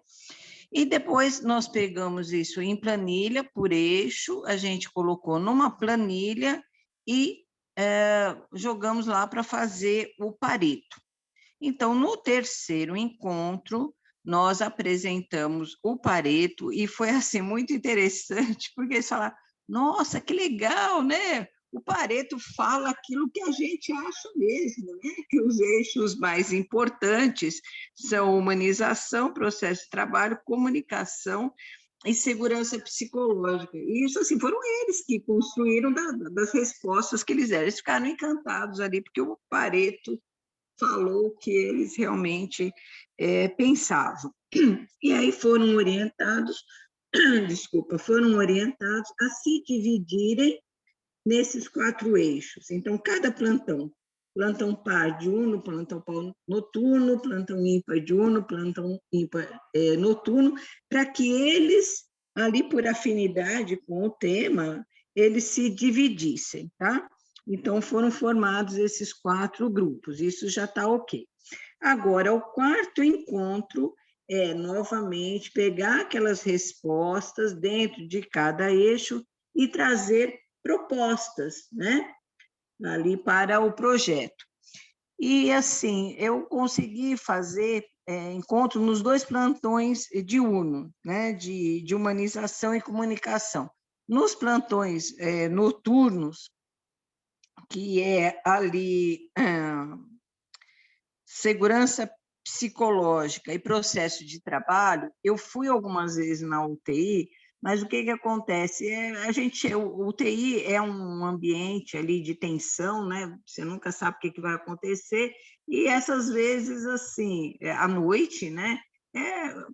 E depois nós pegamos isso em planilha, por eixo, a gente colocou numa planilha e jogamos lá para fazer o Pareto. Então, no terceiro encontro, nós apresentamos o Pareto e foi assim muito interessante, porque eles falaram, nossa, que legal, né? O Pareto fala aquilo que a gente acha mesmo, né? Que os eixos mais importantes são humanização, processo de trabalho, comunicação e segurança psicológica. E isso, assim, foram eles que construíram das respostas que eles deram. Eles ficaram encantados ali, porque o Pareto falou o que eles realmente pensavam. E aí foram orientados, foram orientados a se dividirem nesses 4 eixos. Então, cada plantão par diurno, plantão par noturno, plantão ímpar diurno, plantão ímpar noturno, para que eles, ali por afinidade com o tema, eles se dividissem, tá? Então, foram formados esses 4 grupos, isso já está ok. Agora, o 4º encontro é, novamente, pegar aquelas respostas dentro de cada eixo e trazer propostas, né, ali para o projeto. E, assim, eu consegui fazer encontro nos 2 plantões diurnos, né, de humanização e comunicação. Nos plantões noturnos, que é ali segurança psicológica e processo de trabalho, eu fui algumas vezes na UTI, mas o que acontece? O UTI é um ambiente ali de tensão, né? Você nunca sabe o que vai acontecer, e essas vezes, assim, à noite, né?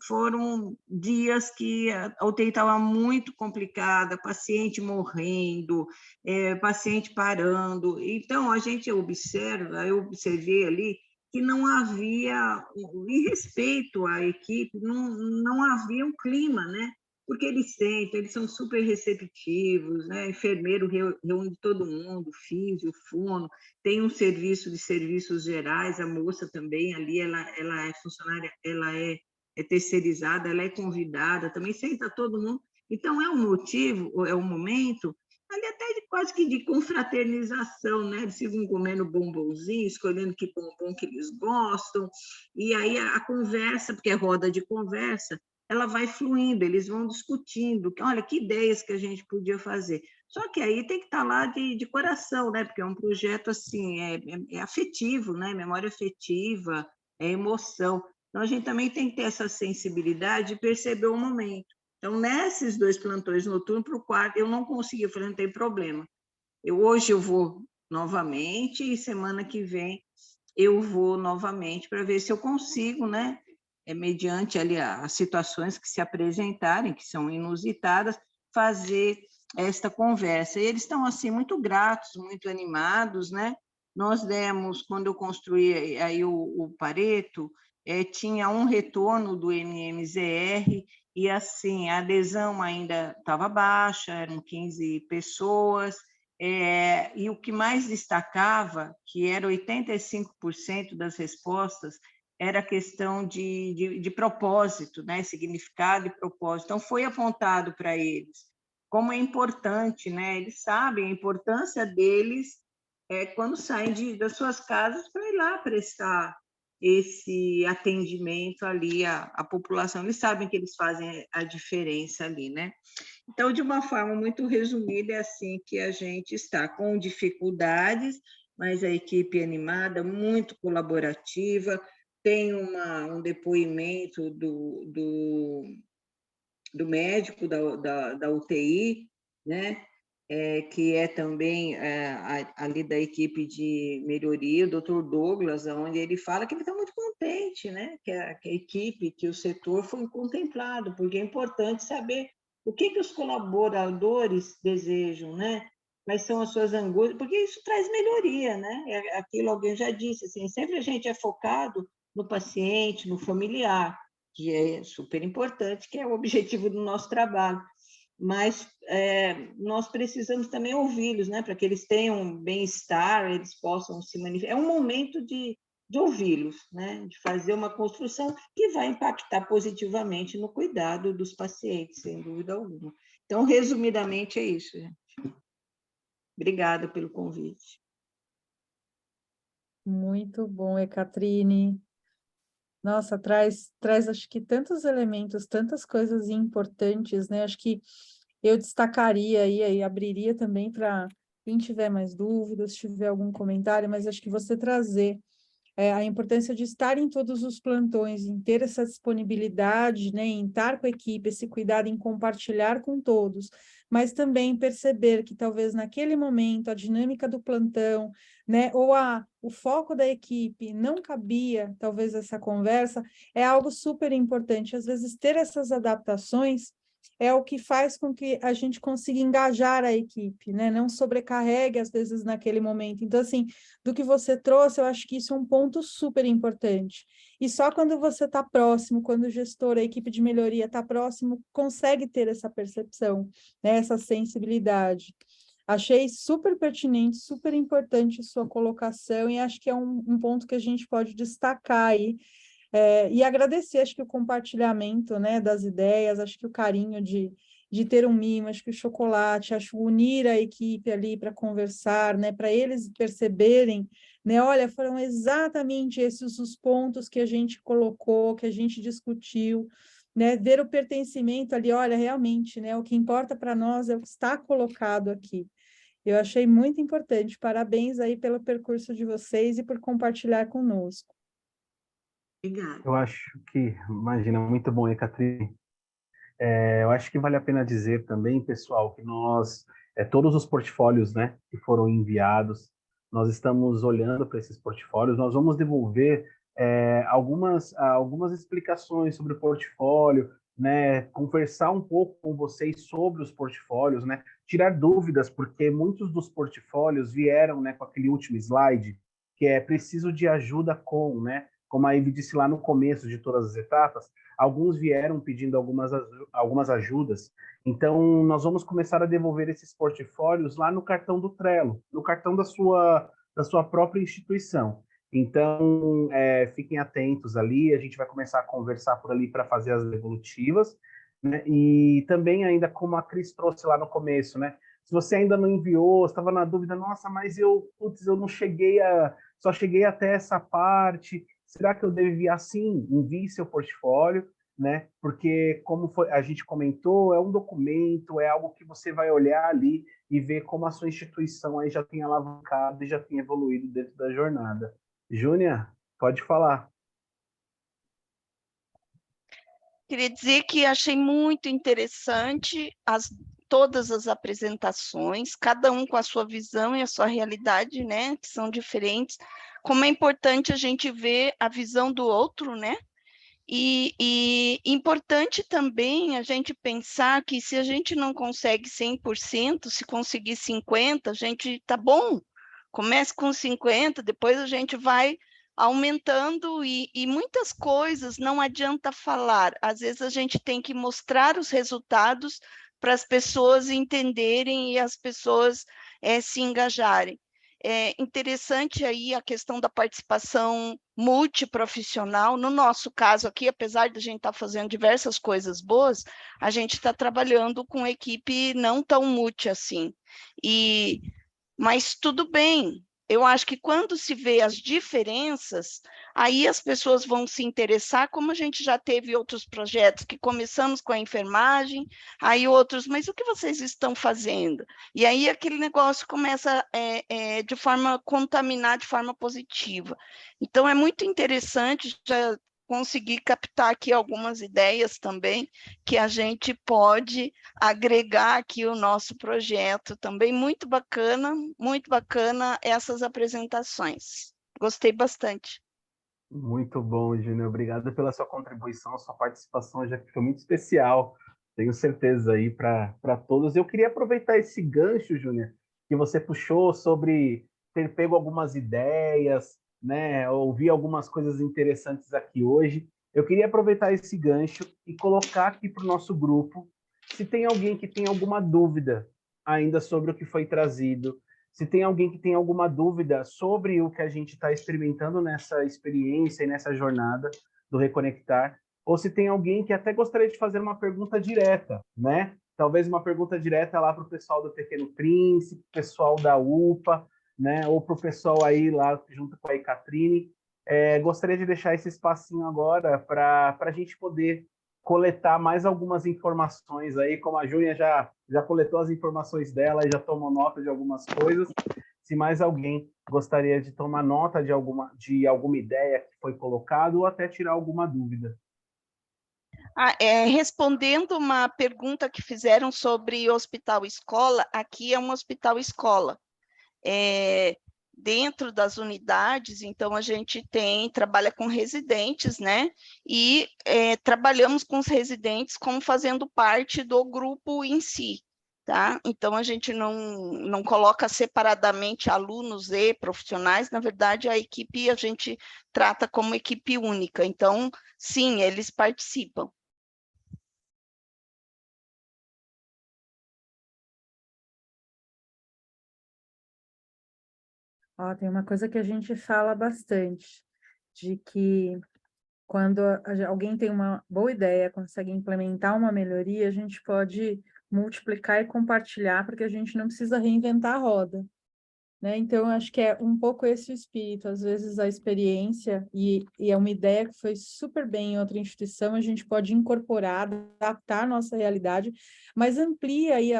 Foram dias que a UTI estava muito complicada, paciente morrendo, paciente parando. Então, eu observei ali que não havia, em respeito à equipe, não havia um clima, né? Porque eles são super receptivos, né? Enfermeiro reúne todo mundo, físio, fono, tem um serviço de serviços gerais, a moça também ali, ela é funcionária, ela é terceirizada, ela é convidada, também senta todo mundo. Então, é um momento ali até quase que de confraternização, né? Eles ficam comendo bombonzinho, escolhendo que bombom que eles gostam, e aí a conversa, porque é roda de conversa, ela vai fluindo, eles vão discutindo, olha, que ideias que a gente podia fazer. Só que aí tem que estar lá de coração, né? Porque é um projeto, assim, é afetivo, né? Memória afetiva, é emoção. Então, a gente também tem que ter essa sensibilidade de perceber o momento. Então, nesses 2 plantões noturnos, para o 4º, eu não consegui, eu falei, não tem problema. Hoje eu vou novamente e semana que vem eu vou novamente para ver se eu consigo, né, mediante ali as situações que se apresentarem, que são inusitadas, fazer esta conversa. E eles estão, assim, muito gratos, muito animados, né? Nós demos, quando eu construí aí o Pareto, tinha um retorno do MMZR, e, assim, a adesão ainda estava baixa, eram 15 pessoas, e o que mais destacava, que era 85% das respostas, era a questão de propósito, né? Significado e propósito. Então, foi apontado para eles como é importante, né? Eles sabem a importância deles quando saem das suas casas para ir lá prestar esse atendimento ali à população. Eles sabem que eles fazem a diferença ali, né? Então, de uma forma muito resumida, é assim que a gente está, com dificuldades, mas a equipe animada, muito colaborativa. Tem um depoimento do médico da UTI, né? Que é também ali da equipe de melhoria, o Dr. Douglas, onde ele fala que ele está muito contente, né? Que a equipe, que o setor foi contemplado, porque é importante saber o que os colaboradores desejam, né? Quais são as suas angústias, porque isso traz melhoria, né? Aquilo alguém já disse, assim, sempre a gente é focado no paciente, no familiar, que é super importante, que é o objetivo do nosso trabalho. Mas nós precisamos também ouvi-los, né? Para que eles tenham bem-estar, eles possam se manifestar. É um momento de ouvi-los, né? De fazer uma construção que vai impactar positivamente no cuidado dos pacientes, sem dúvida alguma. Então, resumidamente, é isso, gente. Obrigada pelo convite. Muito bom, Catrine. Nossa, traz, acho que tantos elementos, tantas coisas importantes, né? Acho que eu destacaria aí e abriria também para quem tiver mais dúvidas, se tiver algum comentário, mas acho que você trazer a importância de estar em todos os plantões, em ter essa disponibilidade, né, em estar com a equipe, esse cuidado em compartilhar com todos, mas também perceber que talvez naquele momento a dinâmica do plantão, né, ou o foco da equipe não cabia, talvez, essa conversa, é algo super importante. Às vezes, ter essas adaptações é o que faz com que a gente consiga engajar a equipe, né? Não sobrecarregue, às vezes, naquele momento. Então, assim, do que você trouxe, eu acho que isso é um ponto super importante. E só quando você está próximo, quando o gestor, a equipe de melhoria está próximo, consegue ter essa percepção, né? Essa sensibilidade. Achei super pertinente, super importante sua colocação, e acho que é um ponto que a gente pode destacar aí, e agradecer, acho que o compartilhamento, né, das ideias, acho que o carinho de ter um mimo, acho que o chocolate, acho unir a equipe ali para conversar, né, para eles perceberem, né, olha, foram exatamente esses os pontos que a gente colocou, que a gente discutiu, né, ver o pertencimento ali, olha, realmente, né, o que importa para nós é o que está colocado aqui. Eu achei muito importante, parabéns aí pelo percurso de vocês e por compartilhar conosco. Obrigada. Eu acho que, imagina, muito bom, hein, Catrinha? Eu acho que vale a pena dizer também, pessoal, que nós, todos os portfólios, né, que foram enviados, nós estamos olhando para esses portfólios, nós vamos devolver algumas explicações sobre o portfólio, né, conversar um pouco com vocês sobre os portfólios, né, tirar dúvidas, porque muitos dos portfólios vieram, né, com aquele último slide, que é preciso de ajuda com, né, como a Ivy disse lá no começo de todas as etapas, alguns vieram pedindo algumas ajudas. Então, nós vamos começar a devolver esses portfólios lá no cartão do Trello, no cartão da sua própria instituição. Então, fiquem atentos ali, a gente vai começar a conversar por ali para fazer as devolutivas, né? E também, ainda como a Cris trouxe lá no começo, né? Se você ainda não enviou, estava na dúvida, nossa, mas eu não cheguei só cheguei até essa parte, será que eu devo enviar? Sim, envie seu portfólio, né? Porque, como a gente comentou, é um documento, é algo que você vai olhar ali e ver como a sua instituição aí já tem alavancado e já tem evoluído dentro da jornada. Júnia, pode falar. Queria dizer que achei muito interessante todas as apresentações, cada um com a sua visão e a sua realidade, né, que são diferentes. Como é importante a gente ver a visão do outro, né? E importante também a gente pensar que se a gente não consegue 100%, se conseguir 50%, a gente tá bom. Comece com 50%, depois a gente vai aumentando e muitas coisas não adianta falar. Às vezes a gente tem que mostrar os resultados para as pessoas entenderem e as pessoas se engajarem. É interessante aí a questão da participação multiprofissional. No nosso caso aqui, apesar de a gente estar fazendo diversas coisas boas, a gente está trabalhando com equipe não tão multi assim. Mas tudo bem, eu acho que quando se vê as diferenças, aí as pessoas vão se interessar, como a gente já teve outros projetos, que começamos com a enfermagem, aí outros, mas o que vocês estão fazendo? E aí aquele negócio começa de forma contaminar de forma positiva. Então é muito interessante, já conseguir captar aqui algumas ideias também, que a gente pode agregar aqui o nosso projeto também. Muito bacana essas apresentações. Gostei bastante. Muito bom, Júnior. Obrigado pela sua contribuição, sua participação já foi muito especial. Tenho certeza aí para todos. Eu queria aproveitar esse gancho, Júnior, que você puxou sobre ter pego algumas ideias, né? Ouvir algumas coisas interessantes aqui hoje. Eu queria aproveitar esse gancho e colocar aqui para o nosso grupo, se tem alguém que tem alguma dúvida ainda sobre o que foi trazido, se tem alguém que tem alguma dúvida sobre o que a gente está experimentando nessa experiência e nessa jornada do Reconectar, ou se tem alguém que até gostaria de fazer uma pergunta direta, né? Talvez uma pergunta direta lá para o pessoal do Pequeno Príncipe, pessoal da UPA, né? Ou para o pessoal aí lá junto com a Catrine. Gostaria de deixar esse espacinho agora para a gente poder coletar mais algumas informações aí, como a Júnia já coletou as informações dela e já tomou nota de algumas coisas. Se mais alguém gostaria de tomar nota de alguma ideia que foi colocada ou até tirar alguma dúvida. Respondendo uma pergunta que fizeram sobre hospital-escola, aqui é um hospital-escola. Dentro das unidades, então a gente trabalha com residentes, né? E trabalhamos com os residentes como fazendo parte do grupo em si, tá? Então a gente não coloca separadamente alunos e profissionais, na verdade a equipe a gente trata como equipe única, então sim, eles participam. Ó, tem uma coisa que a gente fala bastante, de que quando alguém tem uma boa ideia, consegue implementar uma melhoria, a gente pode multiplicar e compartilhar, porque a gente não precisa reinventar a roda, né? Então, eu acho que é um pouco esse o espírito. Às vezes, a experiência e é uma ideia que foi super bem em outra instituição, a gente pode incorporar, adaptar a nossa realidade, mas amplia aí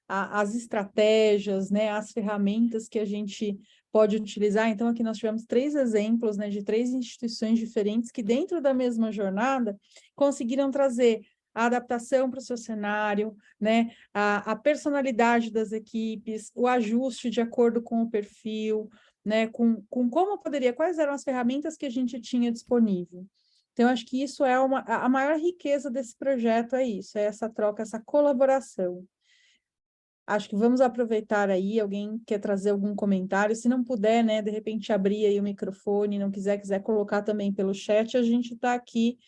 as estratégias, né? As ferramentas que a gente pode utilizar. Então, aqui nós tivemos 3 exemplos, né, de 3 instituições diferentes que, dentro da mesma jornada, conseguiram trazer a adaptação para o seu cenário, né, a personalidade das equipes, o ajuste de acordo com o perfil, né, com como poderia, quais eram as ferramentas que a gente tinha disponível. Então, acho que isso é a maior riqueza desse projeto, é isso, é essa troca, essa colaboração. Acho que vamos aproveitar aí, alguém quer trazer algum comentário, se não puder, né, de repente abrir aí o microfone, não quiser colocar também pelo chat, a gente está aqui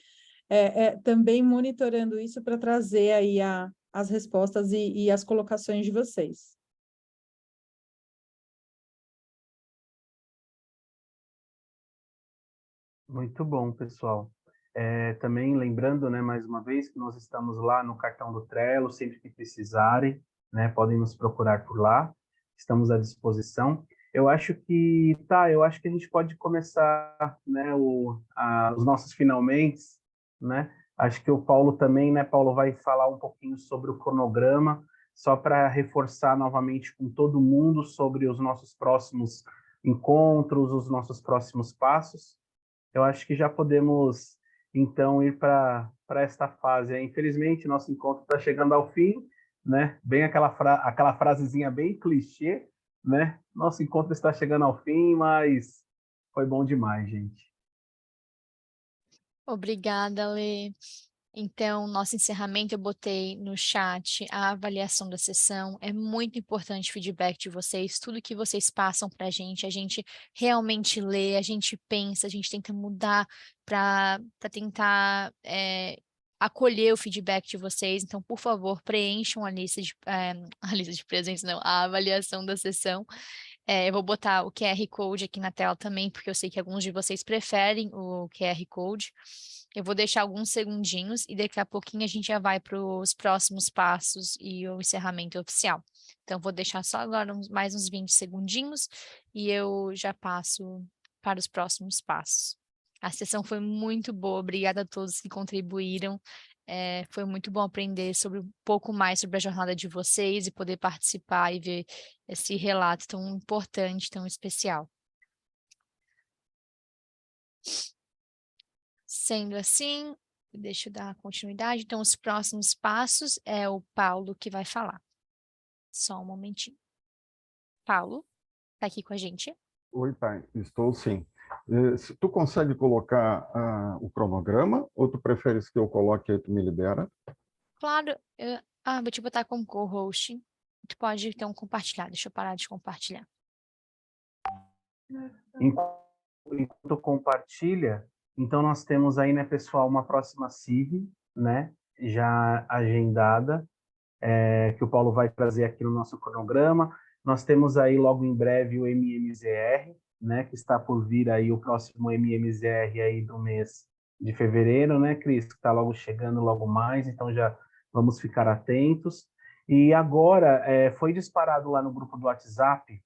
também monitorando isso para trazer aí as respostas e as colocações de vocês. Muito bom, pessoal. Também lembrando, né, mais uma vez, que nós estamos lá no cartão do Trello, sempre que precisarem, né, podem nos procurar por lá, estamos à disposição. Eu acho que a gente pode começar, né, os nossos finalmente, né? Acho que o Paulo também, né, Paulo, vai falar um pouquinho sobre o cronograma, só para reforçar novamente com todo mundo sobre os nossos próximos encontros, os nossos próximos passos. Eu acho que já podemos, então, ir para esta fase. Infelizmente, nosso encontro está chegando ao fim, né? Bem aquela frasezinha bem clichê, né? Nosso encontro está chegando ao fim, mas foi bom demais, gente. Obrigada, Lê. Então, nosso encerramento, eu botei no chat a avaliação da sessão. É muito importante o feedback de vocês, tudo que vocês passam para a gente realmente lê, a gente pensa, a gente tenta mudar para tentar acolher o feedback de vocês. Então, por favor, preencham a lista de presença, não, a avaliação da sessão. Eu vou botar o QR Code aqui na tela também, porque eu sei que alguns de vocês preferem o QR Code. Eu vou deixar alguns segundinhos e daqui a pouquinho a gente já vai para os próximos passos e o encerramento oficial. Então, vou deixar só agora mais uns 20 segundinhos e eu já passo para os próximos passos. A sessão foi muito boa, obrigada a todos que contribuíram. Foi muito bom aprender um pouco mais sobre a jornada de vocês e poder participar e ver esse relato tão importante, tão especial. Sendo assim, deixa eu dar continuidade. Então, os próximos passos é o Paulo que vai falar. Só um momentinho. Paulo, está aqui com a gente? Oi, pai, estou sim. Tu consegue colocar o cronograma ou tu preferes que eu coloque e tu me libera? Claro, vou te botar como co-host. Tu pode então compartilhar, deixa eu parar de compartilhar. Enquanto compartilha, então nós temos aí, né, pessoal, uma próxima CIV, né, já agendada, que o Paulo vai trazer aqui no nosso cronograma. Nós temos aí logo em breve o MMZR, né, que está por vir aí o próximo MMZR aí do mês de fevereiro, né, Cris, que está logo chegando logo mais, então já vamos ficar atentos. E agora foi disparado lá no grupo do WhatsApp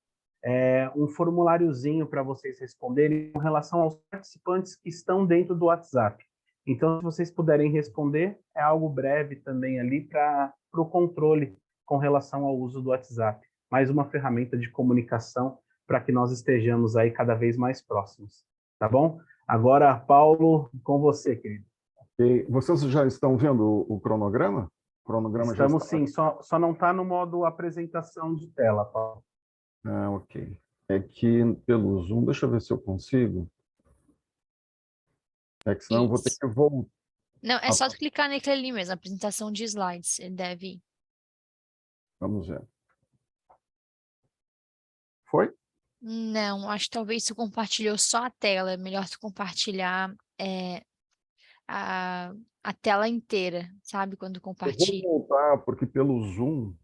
um formuláriozinho para vocês responderem com relação aos participantes que estão dentro do WhatsApp. Então, se vocês puderem responder, é algo breve também ali para o controle com relação ao uso do WhatsApp. Mais uma ferramenta de comunicação para que nós estejamos aí cada vez mais próximos. Tá bom? Agora, Paulo, com você, querido. E vocês já estão vendo o cronograma? O cronograma Estamos já está... sim, só não está no modo apresentação de tela, Paulo. Ok. É que pelo Zoom, deixa eu ver se eu consigo. É que senão eu vou ter que voltar. Não, é só tu clicar naquele ali mesmo, apresentação de slides, ele deve ir. Vamos ver. Foi? Não, acho que talvez tu compartilhou só a tela, é melhor tu compartilhar a tela inteira, sabe, quando compartilha. Eu vou voltar, porque pelo Zoom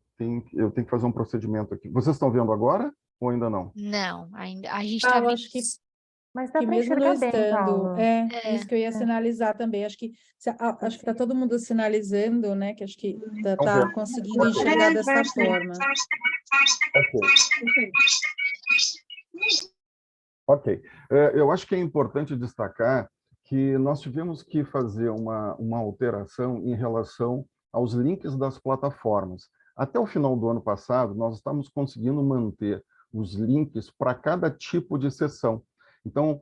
eu tenho que fazer um procedimento aqui. Vocês estão vendo agora? ou ainda não? Não, ainda a gente Paulo, está acho que Mas tá que para mesmo não enxergar bem, estando, Paulo. isso que eu ia sinalizar também. Acho que acho que está todo mundo sinalizando, né? Que acho que tá conseguindo enxergar dessa forma. Ok. Eu acho que é importante destacar que nós tivemos que fazer uma alteração em relação aos links das plataformas. Até o final do ano passado, nós estamos conseguindo manter os links para cada tipo de sessão. Então,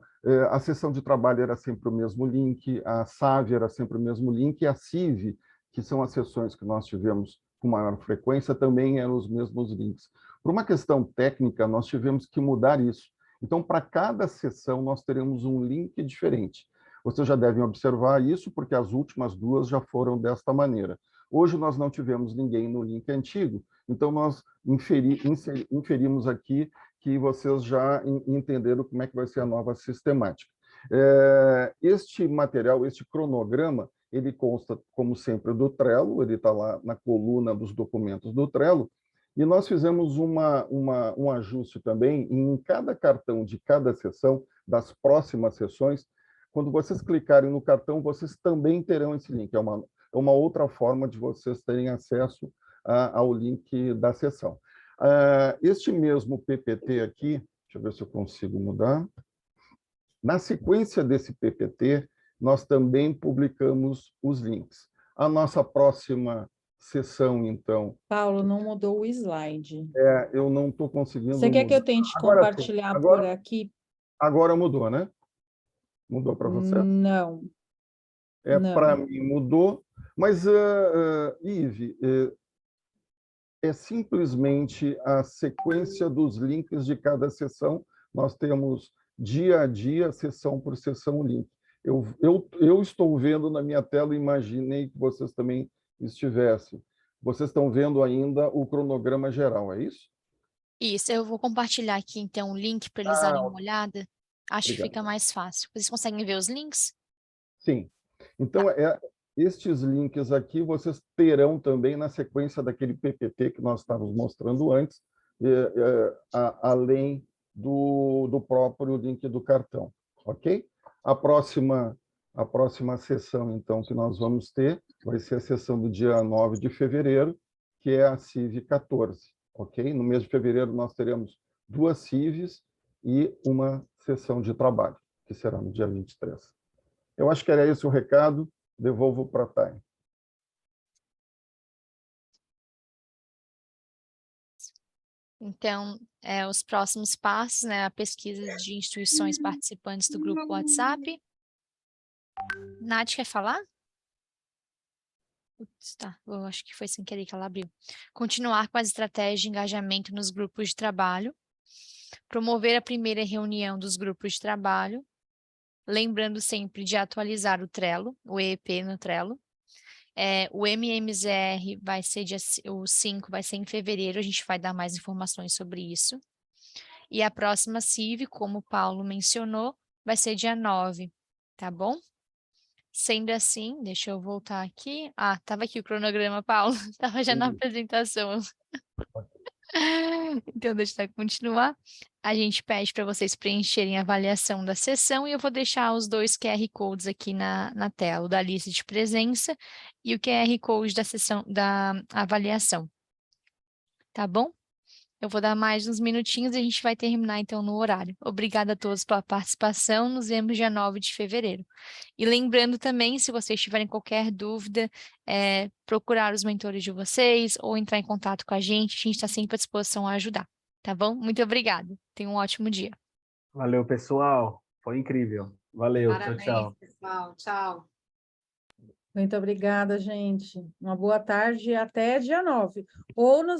a sessão de trabalho era sempre o mesmo link, a SAV era sempre o mesmo link, e a CIV, que são as sessões que nós tivemos com maior frequência, também eram os mesmos links. Por uma questão técnica, nós tivemos que mudar isso. Então, para cada sessão, nós teremos um link diferente. Vocês já devem observar isso, porque as últimas duas já foram desta maneira. Hoje, nós não tivemos ninguém no link antigo, então nós inferimos aqui que vocês já entenderam como é que vai ser a nova sistemática. Este material, este cronograma, ele consta, como sempre, do Trello, ele está lá na coluna dos documentos do Trello, e nós fizemos um ajuste também em cada cartão de cada sessão, das próximas sessões. Quando vocês clicarem no cartão, vocês também terão esse link. É uma outra forma de vocês terem acesso ao link da sessão. Este mesmo PPT aqui, deixa eu ver se eu consigo mudar. Na sequência desse PPT, nós também publicamos os links. A nossa próxima sessão, então... Paulo, não mudou o slide. Eu não estou conseguindo... Você quer que eu tente compartilhar por aqui? Agora mudou, né? Mudou para você? Não. Para mim mudou, mas, Ive, é simplesmente a sequência dos links de cada sessão. Nós temos dia a dia, sessão por sessão, link. Eu estou vendo na minha tela, imaginei que vocês também estivessem. Vocês estão vendo ainda o cronograma geral, é isso? Isso, eu vou compartilhar aqui, então, o link para eles darem uma olhada. Acho que fica mais fácil. Vocês conseguem ver os links? Sim. Então, estes links aqui vocês terão também na sequência daquele PPT que nós estávamos mostrando antes, além do próprio link do cartão, ok? A próxima sessão, então, que nós vamos ter vai ser a sessão do dia 9 de fevereiro, que é a CIV 14, ok? No mês de fevereiro nós teremos 2 CIVs e uma sessão de trabalho, que será no dia 23. Eu acho que era esse o recado, devolvo para a Thay. Então, os próximos passos, né, a pesquisa de instituições participantes do grupo WhatsApp. Nath, quer falar? Tá, eu acho que foi sem querer que ela abriu. Continuar com as estratégias de engajamento nos grupos de trabalho. Promover a primeira reunião dos grupos de trabalho. Lembrando sempre de atualizar o Trello, o EEP no Trello. O MMZR vai ser o 5 vai ser em fevereiro, a gente vai dar mais informações sobre isso. E a próxima CIV, como o Paulo mencionou, vai ser dia 9, tá bom? Sendo assim, deixa eu voltar aqui. Estava aqui o cronograma, Paulo, estava já na apresentação. Então, deixa eu continuar. A gente pede para vocês preencherem a avaliação da sessão e eu vou deixar os 2 QR Codes aqui na tela, o da lista de presença e o QR Code da sessão da avaliação. Tá bom? Eu vou dar mais uns minutinhos e a gente vai terminar então no horário. Obrigada a todos pela participação, nos vemos dia 9 de fevereiro. E lembrando também, se vocês tiverem qualquer dúvida, procurar os mentores de vocês ou entrar em contato com a gente está sempre à disposição a ajudar, tá bom? Muito obrigada, tenham um ótimo dia. Valeu, pessoal, foi incrível. Valeu, Parabéns, tchau. pessoal, tchau. Muito obrigada, gente. Uma boa tarde e até dia 9. Ou nos